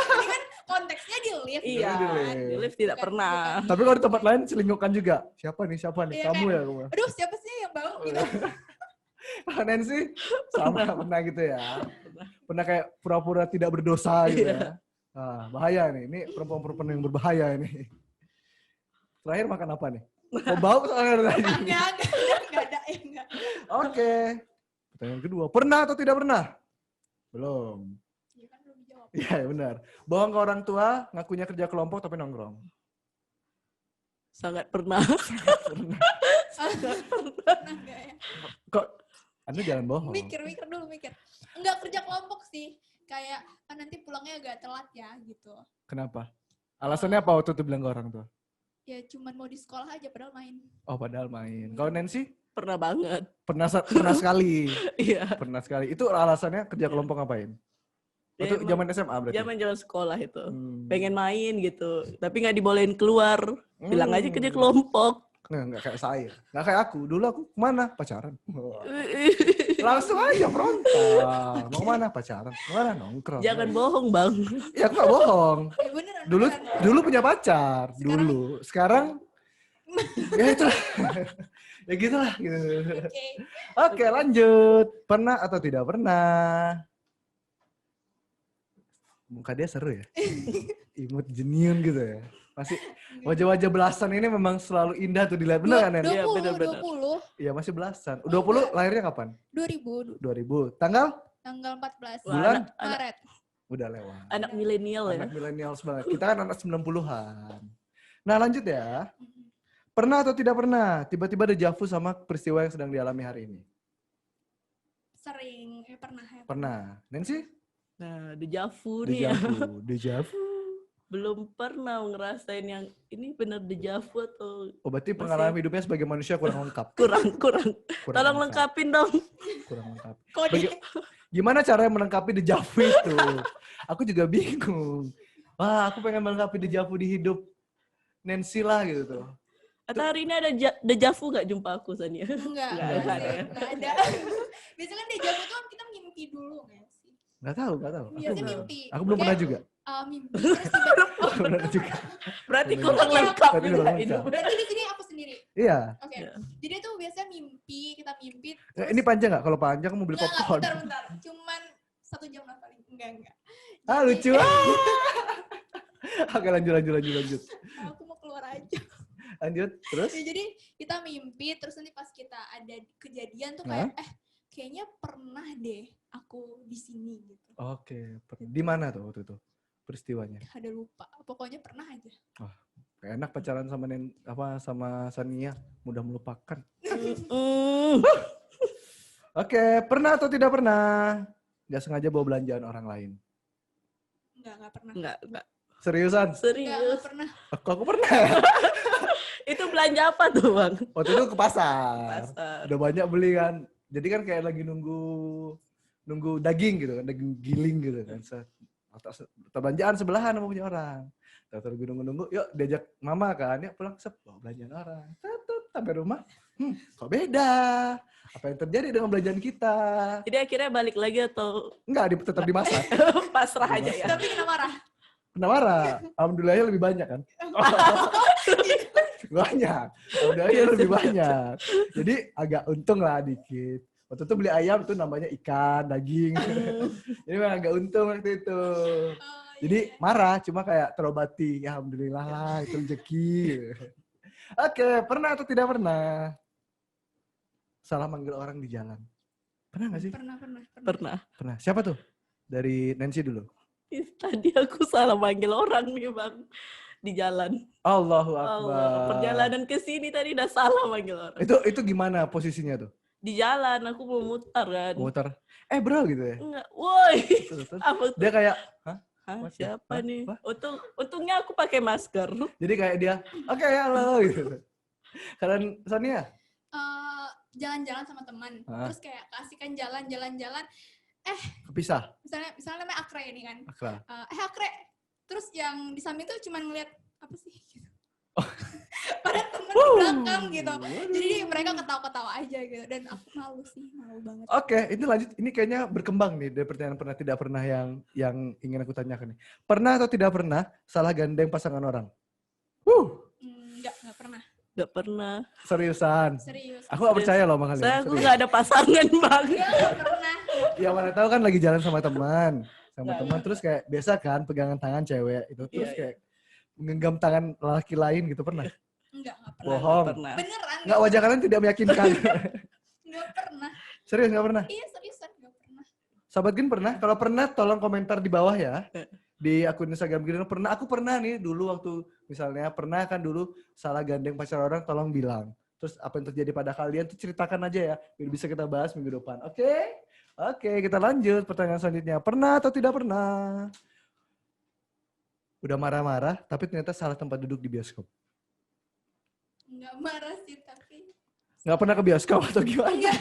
Ini kan konteksnya di lift. Iya, di lift. di lift tidak Bukan- pernah. Tapi kalau di tempat lain celingukan juga. Siapa nih? Iya, Kamu kayak, ya? Kamu. Aduh, siapa sih yang bau gitu? Kalau Nancy sama pernah gitu ya. Pernah kayak pura-pura tidak berdosa gitu ya. Nah, bahaya nih. Ini perempuan-perempuan yang berbahaya ini. Terakhir makan apa nih? Kok bau soalnya dari tadi? Enggak ada. Oke. Pertanyaan kedua. Pernah atau tidak pernah? Belum. Iya kan belum dijawab. Iya benar. Bohong ke orang tua, ngakunya kerja kelompok tapi nongkrong. Sangat pernah. Pernah enggak ya? Kok Anda jangan bohong. Mikir dulu. Enggak kerja kelompok sih. Kayak kan nanti pulangnya agak telat ya gitu. Kenapa? Alasannya apa waktu itu bilang ke orang tua? Ya cuman mau di sekolah aja padahal main. Oh padahal main. Kalau Nancy? Pernah banget. Pernah sekali. Iya. Pernah sekali. Itu alasannya kerja kelompok ngapain? Itu Emang zaman SMA berarti? Zaman sekolah itu. Hmm. Pengen main gitu. Tapi nggak dibolehin keluar. Bilang aja kerja kelompok. Nggak kayak saya. Nggak kayak aku. Dulu aku kemana? Pacaran. Langsung aja frontal. Mau kemana? Pacaran. Kemana? Nongkrong. Jangan bohong, Bang. Ya aku nggak bohong. Beneran. Dulu punya pacar. Dulu. Sekarang ya itulah. Ya gitulah. Gitu. Oke. Oke lanjut. Pernah atau tidak pernah? Muka dia seru ya. Imut jeniun gitu ya. Masih wajah-wajah belasan ini memang selalu indah tuh dilihat. Bener kan, Nen? Iya, 20, bener-bener. 20, Iya masih belasan. 20 lahirnya kapan? 2000, 2000. Tanggal? tanggal 14 Wah, Bulan? anak Maret. Udah lewat. anak milenial ya. Anak milenial banget. Kita kan anak 90-an. Nah lanjut ya. Pernah atau tidak pernah tiba-tiba dejavu sama peristiwa yang sedang dialami hari ini? Sering, pernah ya. Pernah. Nancy? Nah, dejavu nih ya. Dejavu. Belum pernah ngerasain yang ini bener dejavu atau Oh berarti pengalaman hidupnya sebagai manusia kurang lengkap. kurang. Kurang Tolong lengkap. lengkapin dong. Kurang lengkap. Kode. Gimana caranya melengkapi dejavu itu? Aku juga bingung. Wah, aku pengen melengkapi dejavu di hidup Nancy lah gitu tuh. Atau hari ini ada dejavu gak jumpa aku, Sania? Enggak, Nggak enggak ada. sih, enggak ada. Biasanya kan dejavu tuh kan kita mimpi dulu nggak sih? Nggak tahu. Biasanya mimpi. Aku belum pernah juga. Mimpi terus tiba-tiba. Belum pernah juga. Berarti Bener. kurang lengkap Berarti juga kurang hidup. lengkap. Berarti di sini aku sendiri. Iya. Oke. Iya. Jadi tuh biasanya mimpi, kita mimpi. Ini panjang nggak? Kalau panjang kamu beli Enggak, popcorn. bentar. Cuman 1 jam lah paling. Enggak. Ah Jadi, lucu. Oke lanjut. Aku mau keluar aja. Lanjut. Terus? Ya, jadi kita mimpi, terus nanti pas kita ada kejadian tuh kayak, kayaknya pernah deh aku di sini gitu. Oke. Di mana tuh waktu itu peristiwanya? Ada lupa, pokoknya pernah aja. Kayak enak pacaran sama sama Sania, mudah melupakan. Oke, pernah atau tidak pernah? Nggak sengaja bawa belanjaan orang lain. Enggak pernah. Enggak. Seriusan? Enggak Serius. pernah. Aku pernah. Itu belanja apa tuh, Bang? Waktu itu ke pasar. Pasar. Udah banyak beli kan. Jadi kan kayak lagi nunggu daging gitu kan, daging giling gitu kan. Belanjaan sebelahan sama punya orang. Terus nunggu, yuk diajak mama kan, yuk pulang bawa belanjaan orang. Sampai rumah, kok beda? Apa yang terjadi dengan belanjaan kita? Jadi akhirnya balik lagi atau Enggak, tetap dimasak. pasrah aja ya? Tapi kena marah. Kena marah. Alhamdulillahnya lebih banyak kan? Banyak. Alhamdulillahnya lebih banyak. Jadi agak untung lah dikit. Waktu itu beli ayam tuh namanya ikan, daging. Jadi memang agak untung waktu itu. Jadi marah, cuma kayak terobati. Ya alhamdulillah lah, itu rezeki. Oke, pernah atau tidak pernah? Salah manggil orang di jalan. Pernah gak sih? Pernah. Pernah. Siapa tuh? Dari Nancy dulu. Tadi aku salah manggil orang nih Bang. Di jalan. Allahu Akbar. Perjalanan ke sini tadi udah salah manggil orang. Itu gimana posisinya tuh? Di jalan, aku mau mutar kan. Muter. Bro gitu ya? Enggak, woi. Terus. Apa tuh? Dia kayak, hah? Hah, Mas, siapa hah? nih? Wah. Untungnya aku pakai masker. Jadi kayak dia, oke, halo gitu. Kalian Sonia? Jalan-jalan sama teman, terus kayak kasihkan jalan-jalan, Kepisah? misalnya namanya Akre ini kan, Akra. Akre, terus yang di samping tuh cuma ngeliat apa sih gitu. Pada temen di belakang gitu, jadi mereka ketawa-ketawa aja gitu, dan aku malu banget. Oke, ini lanjut. Ini kayaknya berkembang nih dari pertanyaan pernah tidak pernah yang ingin aku tanyakan nih. Pernah atau tidak pernah salah gandeng pasangan orang? Nggak pernah. Gak pernah. Seriusan? Serius. Aku gak percaya loh sama kalian. Saya aku Serius. gak ada pasangan Bang. Nggak pernah. Ya mana tahu kan lagi jalan sama teman. Terus kayak biasa kan pegangan tangan cewek itu. Terus Iya, kayak menggenggam tangan laki lain gitu pernah? Nggak pernah. Bohong. Pernah. Beneran. Nggak, wajah kalian tidak meyakinkan. Nggak pernah. Serius nggak pernah? Iya seriusan nggak pernah. Sahabat Gin pernah? Kalau pernah tolong komentar di bawah ya. Di akun Instagram Gin pernah. Aku pernah nih dulu waktu misalnya pernah kan dulu salah gandeng pacar orang, tolong bilang. Terus apa yang terjadi pada kalian tuh ceritakan aja ya. Biar bisa kita bahas minggu depan. Oke, kita lanjut pertanyaan selanjutnya. Pernah atau tidak pernah? Udah marah-marah tapi ternyata salah tempat duduk di bioskop. Nggak marah sih tapi. Nggak pernah ke bioskop atau gimana? Nggak.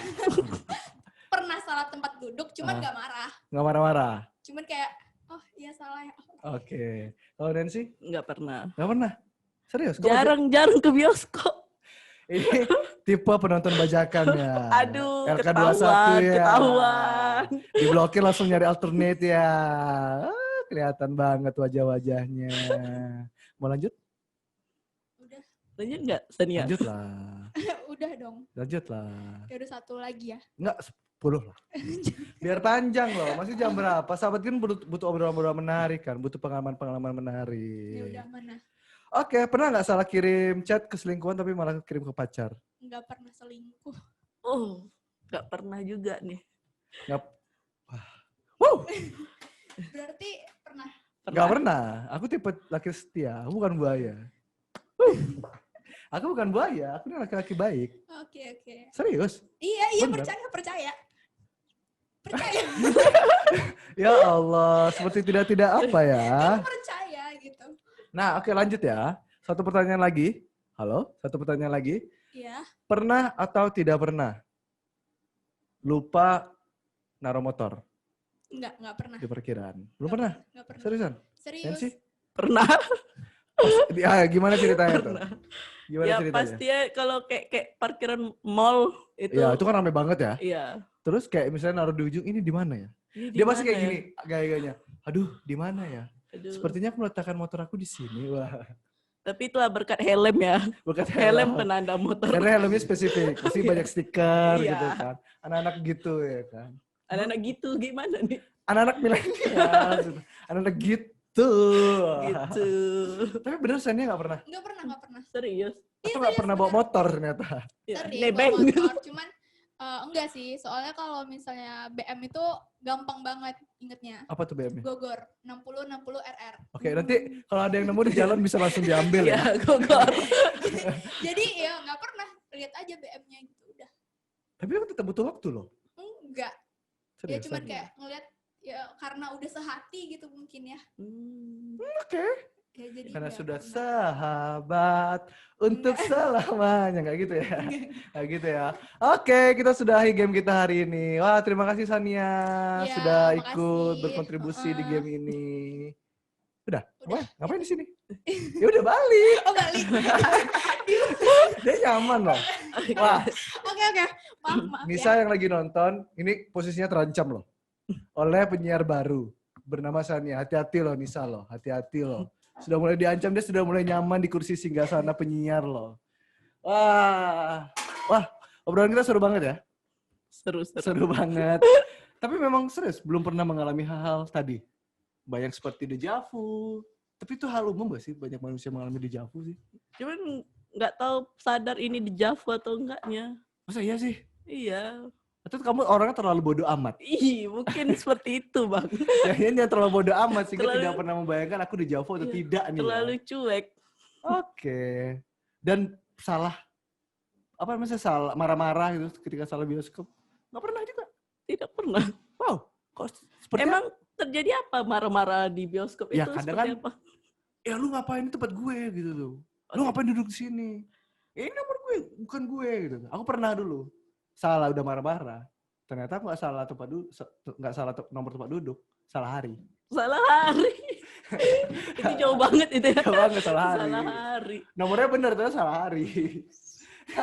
Pernah salah tempat duduk, cuman nggak marah. Nggak marah-marah? Cuman kayak, oh iya salah ya. Oke. Kalau Nancy? Nggak pernah. Nggak pernah? Serius? Kok Jarang-jarang ke bioskop. ini tipe penonton bajakan ya. Aduh, LK21 ya. ketahuan. Diblokir langsung nyari alternate ya. Kelihatan banget wajah-wajahnya. Mau lanjut? Udah. Lanjut nggak, Sania? Lanjut lah. Udah dong. Lanjut lah. Ya udah satu lagi ya. Enggak, 10 lah. Biar panjang loh. Masih jam berapa? Sahabat kan butuh obrolan-obrolan menarik kan. Butuh pengalaman-pengalaman menarik. Ya udah mana? Oke, pernah nggak salah kirim chat ke selingkuhan tapi malah kirim ke pacar? Nggak pernah selingkuh. Oh, nggak pernah juga nih. Nggak. Wow. Berarti pernah. Nggak pernah. Aku tipe laki setia. Aku bukan buaya. Aku bukan buaya. Aku ini laki-laki baik. Oke. Serius? Iya Bener. percaya. Ya Allah, seperti tidak apa ya. Percaya gitu. Nah, oke lanjut ya. Satu pertanyaan lagi. Halo, satu pertanyaan lagi. Iya. Pernah atau tidak pernah lupa naruh motor Nggak pernah. di parkiran? Belum pernah? Nggak pernah. Seriusan? Serius. Nancy? Pernah. Gimana ceritanya tuh? Gimana Ya ceritanya? pasti ya kalau kayak parkiran mall itu. Ya, itu kan rame banget ya. Iya. Terus kayak misalnya naruh di ujung, ini di mana ya? Ini Dia pasti dimana kayak ya? gini, gaya-gayanya. Aduh, di mana ya? Aduh. Sepertinya aku meletakkan motor aku di sini. Wah, Tapi itulah berkat helm ya. bukan Helm penanda motor. Karena helmnya spesifik, pasti banyak stiker Iya. gitu kan. Anak-anak gitu ya kan. Anak-anak gitu gimana nih? Anak-anak milenial. Anak-anak gitu. Gitu. Tapi bener Sania nggak pernah? Nggak pernah. Serius. Atau nggak pernah bawa motor ternyata? Ya, Sering nebeng. bawa motor, cuman enggak sih. Soalnya kalau misalnya BM itu gampang banget ingetnya. Apa tuh BM-nya? Gogor 60 RR. Oke, nanti kalau ada yang nemu di jalan bisa langsung diambil ya. Ya, gogor. Jadi ya nggak pernah lihat aja BM-nya gitu udah. Tapi aku tetap butuh waktu loh. Enggak. Ya Seriusan. cuman kayak ngeliat ya karena udah sehati gitu mungkin ya. Hmm. Oke. Ya, jadi Karena nggak sudah pernah. sahabat untuk selamanya. Nggak gitu ya? Nggak gitu ya. Oke, kita sudahi game kita hari ini. Wah, terima kasih Sania Ya, sudah ikut makasih. berkontribusi di game ini. Udah? Udah, Ngapain gitu. di sini? Ya udah balik. Oh, balik. Dia nyaman loh. Wah, Oke. Maaf Nisa ya. yang lagi nonton, ini posisinya terancam loh. Oleh penyiar baru bernama Sania. Hati-hati loh Nisa loh, hati-hati loh. Sudah mulai diancam, dia sudah mulai nyaman di kursi singgasana penyiar loh. Wah, obrolan kita seru banget ya. Seru banget. Tapi memang serius, belum pernah mengalami hal-hal tadi. Banyak seperti deja vu. Tapi itu hal umum gak sih? Banyak manusia mengalami deja vu sih. Cuman nggak tahu sadar ini deja vu atau enggaknya. Masa iya sih? Iya. Atau kamu orangnya terlalu bodoh amat? Ih, mungkin seperti itu, Bang. Kayaknya terlalu bodoh amat sehingga Terlalu- tidak pernah membayangkan aku deja vu atau Iya, tidak nih. Terlalu Ya. cuek. Oke. Dan salah, apa namanya, salah marah-marah gitu ketika salah bioskop? Nggak pernah juga. Tidak pernah. Wow, kok seperti Emang terjadi apa marah-marah di bioskop Ya, itu kadang seperti kan apa? ya lu ngapain di tempat gue gitu tuh. Lu ngapain duduk di sini? Ya, ini nomor gue, bukan gue gitu. Aku pernah dulu salah udah marah-marah. Ternyata aku nggak salah tempat duduk, nggak salah nomor tempat duduk, salah hari. Salah hari. Itu jauh banget itu ya. Jauh banget, salah hari. Salah hari. Nomornya benar, ternyata salah hari.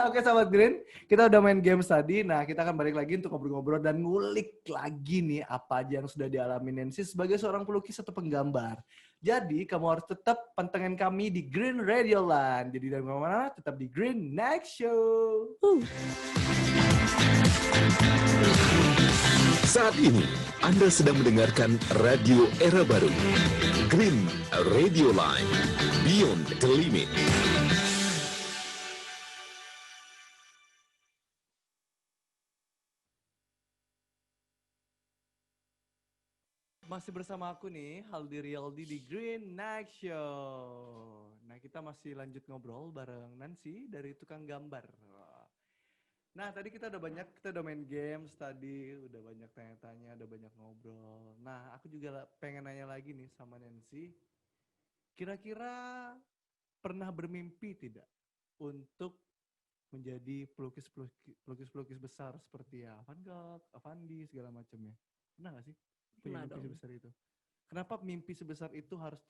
Oke sahabat Green, kita udah main games tadi. Nah, kita akan balik lagi untuk ngobrol-ngobrol dan ngulik lagi nih apa aja yang sudah dialami Nancy sebagai seorang pelukis atau penggambar. Jadi, kamu harus tetap pantengin kami di Green Radio Land. Jadi, dari mana-mana tetap di Green Next Show. Saat ini, Anda sedang mendengarkan Radio Era Baru. Green Radio Line. Beyond the Limit. Masih bersama aku nih, Haldi Rialdi di Green Next Show. Nah, kita masih lanjut ngobrol bareng Nancy dari Tukang Gambar. Nah, tadi kita udah main games tadi, udah banyak tanya-tanya, udah banyak ngobrol. Nah, aku juga pengen nanya lagi nih sama Nancy. Kira-kira pernah bermimpi tidak untuk menjadi pelukis besar seperti ya Van Gogh, Avandi, segala macamnya? Pernah nggak sih? Punya Pernah mimpi dong. sebesar itu. Kenapa mimpi sebesar itu harus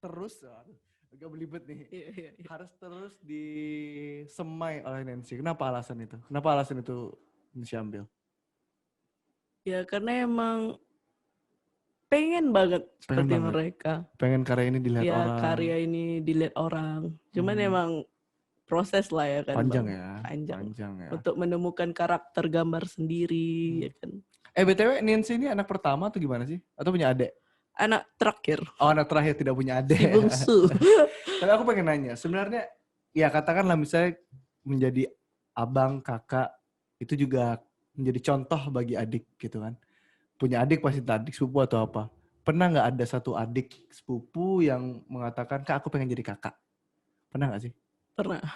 terus agak belibet nih. Iya. Harus terus disemai oleh Nancy. Kenapa alasan itu? Kenapa alasan itu Nancy ambil? Ya karena emang pengen banget seperti banget. mereka. Pengen karya ini dilihat Ya orang. karya ini dilihat orang. Cuman emang proses lah ya kan. Panjang Bang. ya. Panjang. ya. Untuk menemukan karakter gambar sendiri ya kan. BTW Nancy ini anak pertama atau gimana sih? Atau punya adik? Anak terakhir. Oh, anak terakhir tidak punya adik. Si bungsu. Tapi aku pengen nanya, sebenarnya ya katakanlah misalnya menjadi abang, kakak, itu juga menjadi contoh bagi adik gitu kan. Punya adik pasti adik sepupu atau apa. Pernah nggak ada satu adik sepupu yang mengatakan, Kak aku pengen jadi kakak? Pernah nggak sih?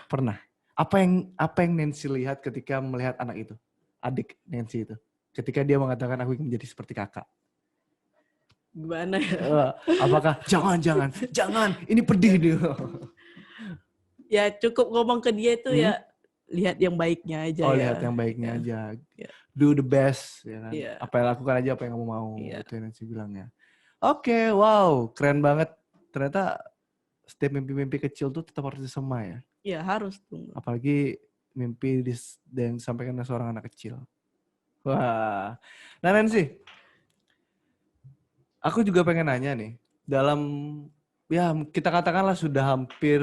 Pernah. Apa yang Nancy lihat ketika melihat anak itu? Adik Nancy itu. Ketika dia mengatakan aku ingin menjadi seperti kakak. Gimana ya? Apakah jangan, ini pedih dia. Ya cukup ngomong ke dia itu ya lihat yang baiknya aja ya. Lihat yang baiknya Ya. aja. Ya. Do the best, ya kan? Iya. Apa yang lakukan aja apa yang kamu mau. Iya. Itu yang Nancy bilangnya. Oke, wow, keren banget. Ternyata setiap mimpi-mimpi kecil tuh tetap harus disema ya. Ya harus tuh. Apalagi mimpi yang disampaikan oleh seorang anak kecil. Wah. Nah Nancy, aku juga pengen nanya nih. Dalam, ya kita katakanlah sudah hampir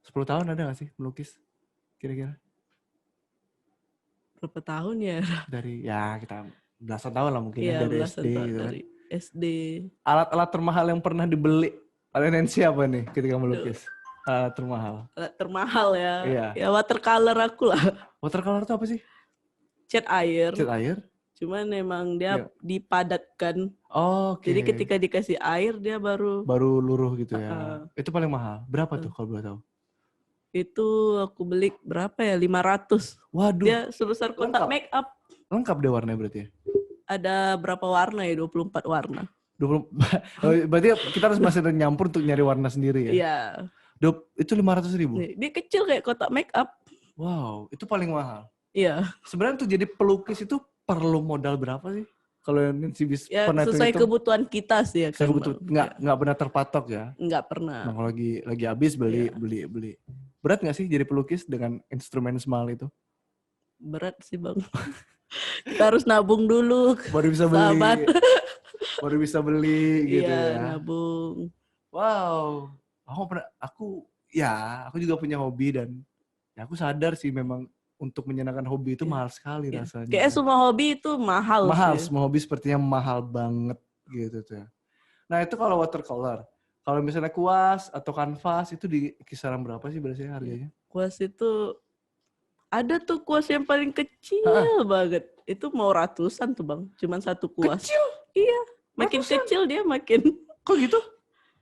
10 tahun ada gak sih melukis? Kira-kira? Berapa tahun ya? Dari, ya kita belasan tahun lah mungkin Iya, dari belasan SD tahun gitu kan. dari SD. Alat-alat termahal yang pernah dibeli oleh Nancy apa nih ketika melukis? Alat termahal. Alat termahal ya. Iya. Ya watercolor aku lah. Watercolor itu apa sih? Cat air. Cat air? Cuman memang dia Iya. dipadatkan. Oh, oke. Jadi ketika dikasih air dia baru Baru luruh gitu ya. Itu paling mahal. Berapa tuh kalau boleh tahu? itu aku beli berapa ya? 500. Waduh, Dia sebesar kotak Lengkap. make up. lengkap deh warnanya berarti ya? Ada berapa warna ya? 24 warna. Berarti kita harus masih nyampur untuk nyari warna sendiri ya? Iya. Itu 500.000? Dia kecil kayak kotak make up. Wow, itu paling mahal. Iya. Sebenarnya untuk jadi pelukis itu perlu modal berapa sih? Kalau Nancy Ya pernah sesuai hitung-hitung? kebutuhan kita sih ya kan. Nggak pernah terpatok ya? Nggak pernah. Nah, kalau lagi habis beli. Berat nggak sih jadi pelukis dengan instrumen semahal itu? Berat sih Bang. Kita harus nabung dulu. Baru bisa Sahabat. beli. Baru bisa beli gitu Iya, ya. nabung. Wow. Aku juga punya hobi dan ya aku sadar sih memang untuk menyenangkan hobi itu mahal sekali rasanya. Kayak semua hobi itu mahal sih. Semua hobi sepertinya mahal banget gitu tuh. Nah itu kalau watercolor. Kalau misalnya kuas atau kanvas itu di kisaran berapa sih biasanya harganya? Kuas itu ada tuh kuas yang paling kecil banget. Itu mau ratusan tuh Bang. Cuman satu kuas. Kecil? Iya. Makin Ratusan? kecil dia makin. Kok gitu?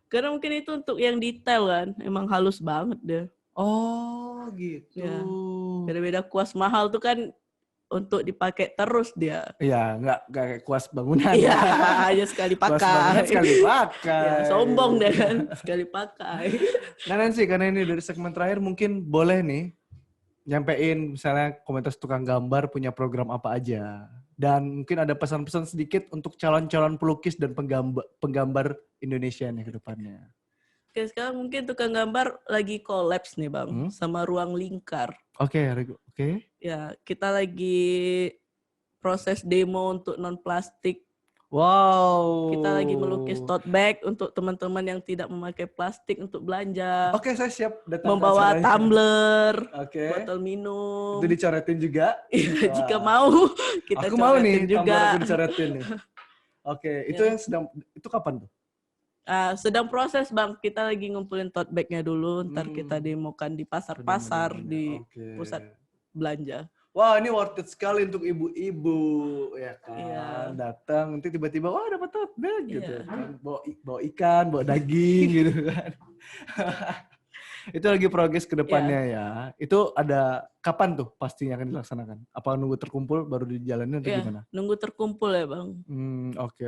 Karena mungkin itu untuk yang detail kan. Emang halus banget dia. Oh gitu. Ya. Beda-beda kuas mahal tuh kan untuk dipakai terus dia. Iya, nggak kayak kuas bangunan. Iya, hanya sekali Kuas bangunan pakai. sekali pakai. Ya, sombong deh kan, sekali pakai. Nah Nancy, karena ini dari segmen terakhir mungkin boleh nih nyampein misalnya komunitas tukang gambar punya program apa aja. Dan mungkin ada pesan-pesan sedikit untuk calon-calon pelukis dan penggambar Indonesia nih ke depannya. Oke, sekarang mungkin tukang gambar lagi kolaps nih Bang, sama Ruang Lingkar. Oke. Ya, kita lagi proses demo untuk non-plastik. Wow. Kita lagi melukis tote bag untuk teman-teman yang tidak memakai plastik untuk belanja. Oke, saya siap datang Membawa ke acaranya. tumbler, Oke. botol minum. Itu dicoretin juga? Iya, jika mau kita Aku mau nih, coretin juga. aku dicoretin nih. Oke, itu yang itu kapan tuh? Sedang proses Bang, kita lagi ngumpulin tote bag-nya dulu, ntar kita demokan di pasar-pasar, di pusat belanja. Wah, ini worth it sekali untuk ibu-ibu, ya kan? Iya. Datang, nanti tiba-tiba, wah dapat tote bag gitu. Iya. Kan? Bawa ikan, bawa daging gitu kan. Itu lagi progres ke depannya ya. Itu ada kapan tuh pastinya akan dilaksanakan? Apa nunggu terkumpul baru dijalanin atau gimana? Nunggu terkumpul ya Bang. Oke.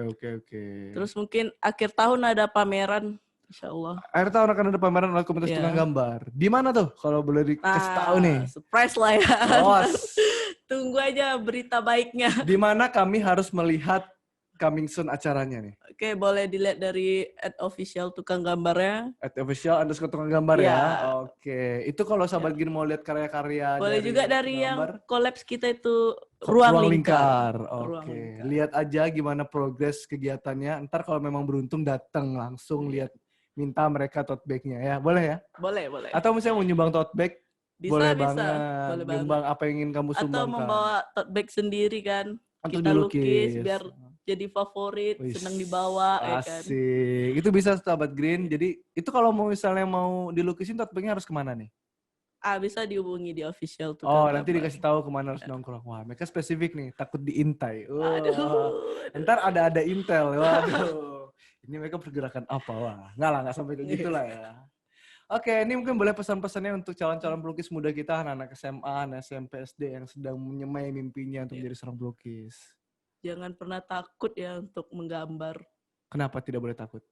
Terus mungkin akhir tahun ada pameran, insya Allah. Akhir tahun akan ada pameran oleh komunitas tukang gambar. Di mana tuh kalau boleh dikasih tahu nih? Surprise lah ya. Bos. Tunggu aja berita baiknya. Di mana kami harus melihat coming soon acaranya nih? Oke, boleh dilihat dari @official tukang gambarnya. @official_tukang gambar ya. Oke. Itu kalau sahabat gini mau lihat karya-karya. Boleh juga dari yang gambar, kolaps kita itu Ruang Lingkar. Oke. Lihat aja gimana progres kegiatannya. Ntar kalau memang beruntung datang langsung lihat, minta mereka tote bag-nya ya. Boleh ya? Boleh. Atau misalnya mau nyumbang tote bag, boleh banget. Boleh Nyumbang apa yang ingin kamu sumbangkan. Atau membawa tote bag sendiri kan. Untuk kita dilukis. lukis biar jadi favorit, senang dibawa ya kan. Asik. Itu bisa sahabat Green. Jadi itu kalau misalnya mau dilukisin tote bag-nya harus kemana nih? Bisa dihubungi di official tukang gambar. Nanti dikasih tahu kemana harus nongkrong. Wah, mereka spesifik nih, takut diintai. Aduh. Ntar ada intel. Waduh. Ini mereka pergerakan apa? Wah, nggak sampai kayak gitulah ya. Oke, ini mungkin boleh pesan-pesannya untuk calon-calon pelukis muda kita, anak-anak SMA, anak SMP, SD yang sedang menyemai mimpinya untuk menjadi seorang pelukis. Jangan pernah takut ya untuk menggambar. Kenapa tidak boleh takut?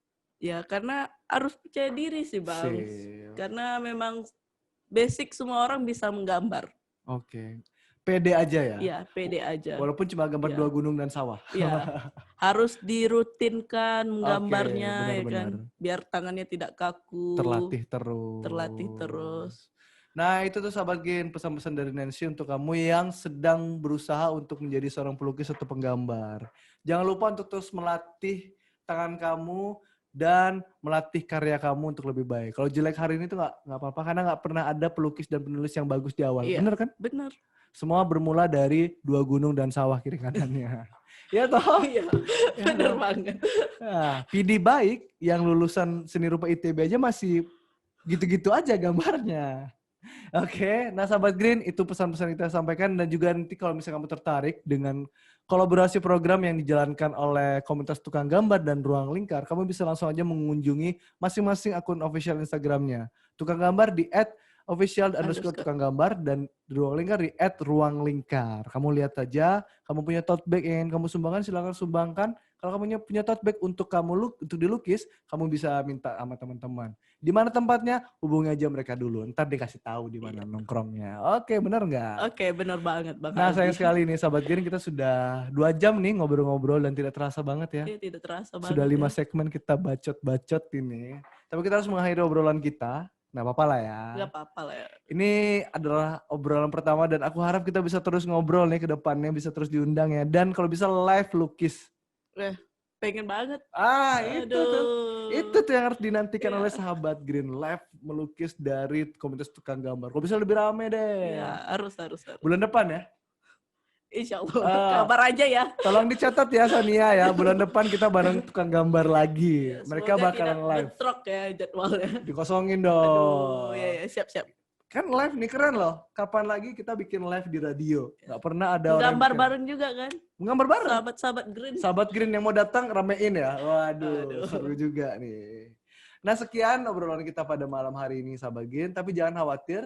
Ya, karena harus percaya diri sih, Bang. Sip. Karena memang basic semua orang bisa menggambar. Oke. Pede aja ya? Iya, pede aja. Walaupun cuma gambar 2 gunung dan sawah. Iya. Harus dirutinkan menggambarnya, Oke, ya kan. benar-benar. Biar tangannya tidak kaku. Terlatih terus. Nah, itu tuh sahabat Gen, pesan-pesan dari Nancy untuk kamu yang sedang berusaha untuk menjadi seorang pelukis atau penggambar. Jangan lupa untuk terus melatih tangan kamu dan melatih karya kamu untuk lebih baik. Kalau jelek hari ini tuh nggak apa-apa, karena nggak pernah ada pelukis dan penulis yang bagus di awal. Iya, Bener kan? Bener. Semua bermula dari 2 gunung dan sawah kiri kanannya. Ya toh? Iya, bener banget. Nah, PD baik yang lulusan seni rupa ITB aja masih gitu-gitu aja gambarnya. Oke, nah sahabat Green, itu pesan-pesan yang kita sampaikan. Dan juga nanti kalau misalnya kamu tertarik dengan kolaborasi program yang dijalankan oleh komunitas tukang gambar dan Ruang Lingkar, kamu bisa langsung aja mengunjungi masing-masing akun official Instagramnya. Tukang gambar di @official_tukang gambar dan Ruang Lingkar di @ruanglingkar. Kamu lihat aja, kamu punya tote bag yang ingin kamu sumbangkan, silakan sumbangkan. Kalau kamu punya tote bag untuk untuk dilukis, kamu bisa minta sama teman-teman. Di mana tempatnya? Hubungi aja mereka dulu. Ntar dikasih tahu di mana nongkrongnya. Oke, bener nggak? Oke, bener banget Bang Nah, Aldi. sayang sekali nih Sahabat Green, kita sudah 2 jam nih ngobrol-ngobrol dan tidak terasa banget ya. Iya, tidak terasa banget. Sudah 5 ya. segmen kita bacot-bacot ini. Tapi kita harus mengakhiri obrolan kita. Nggak apa-apa lah ya. Nggak apa-apa lah ya. Ini adalah obrolan pertama dan aku harap kita bisa terus ngobrol nih ke depannya, bisa terus diundang ya. Dan kalau bisa live lukis. Pengen banget. Itu tuh. Itu tuh yang harus dinantikan Iya. oleh Sahabat Green, live melukis dari komunitas tukang gambar. Kalau bisa lebih rame deh. Ya, harus. Bulan depan ya. Insya Allah. Kabar aja ya. Tolong dicatat ya Sania ya. Bulan depan kita bareng tukang gambar lagi. Mereka Semoga bakalan tidak live. bentrok ya jadwalnya. Dikosongin dong. Aduh, ya, siap. Kan live nih keren loh. Kapan lagi kita bikin live di radio? Gak pernah ada orang Gambar bikin. bareng juga kan. Gambar bareng. Sahabat-sahabat Green. Sahabat Green yang mau datang ramein ya. Waduh, Aduh. seru juga nih. Nah, sekian obrolan kita pada malam hari ini Sahabat Green. Tapi jangan khawatir.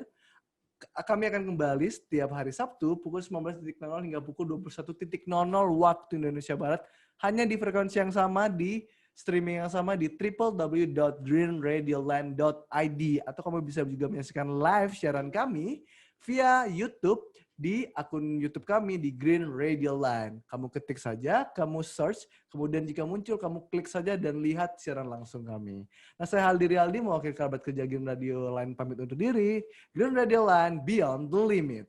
Kami akan kembali setiap hari Sabtu pukul 19.00 hingga pukul 21.00 waktu Indonesia Barat. Hanya di frekuensi yang sama, di streaming yang sama di www.greenradioland.id, atau kamu bisa juga menyaksikan live siaran kami via YouTube di akun YouTube kami di Green Radio Land. Kamu ketik saja, kamu search, kemudian jika muncul kamu klik saja dan lihat siaran langsung kami. Nah, saya Haldi Rialdi mewakili kerabat kerja Green Radio Land pamit undur diri. Green Radio Land, Beyond the Limit.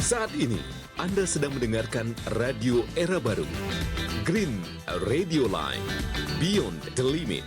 Saat ini, Anda sedang mendengarkan Radio Era Baru. Green Radio Line, Beyond the Limit.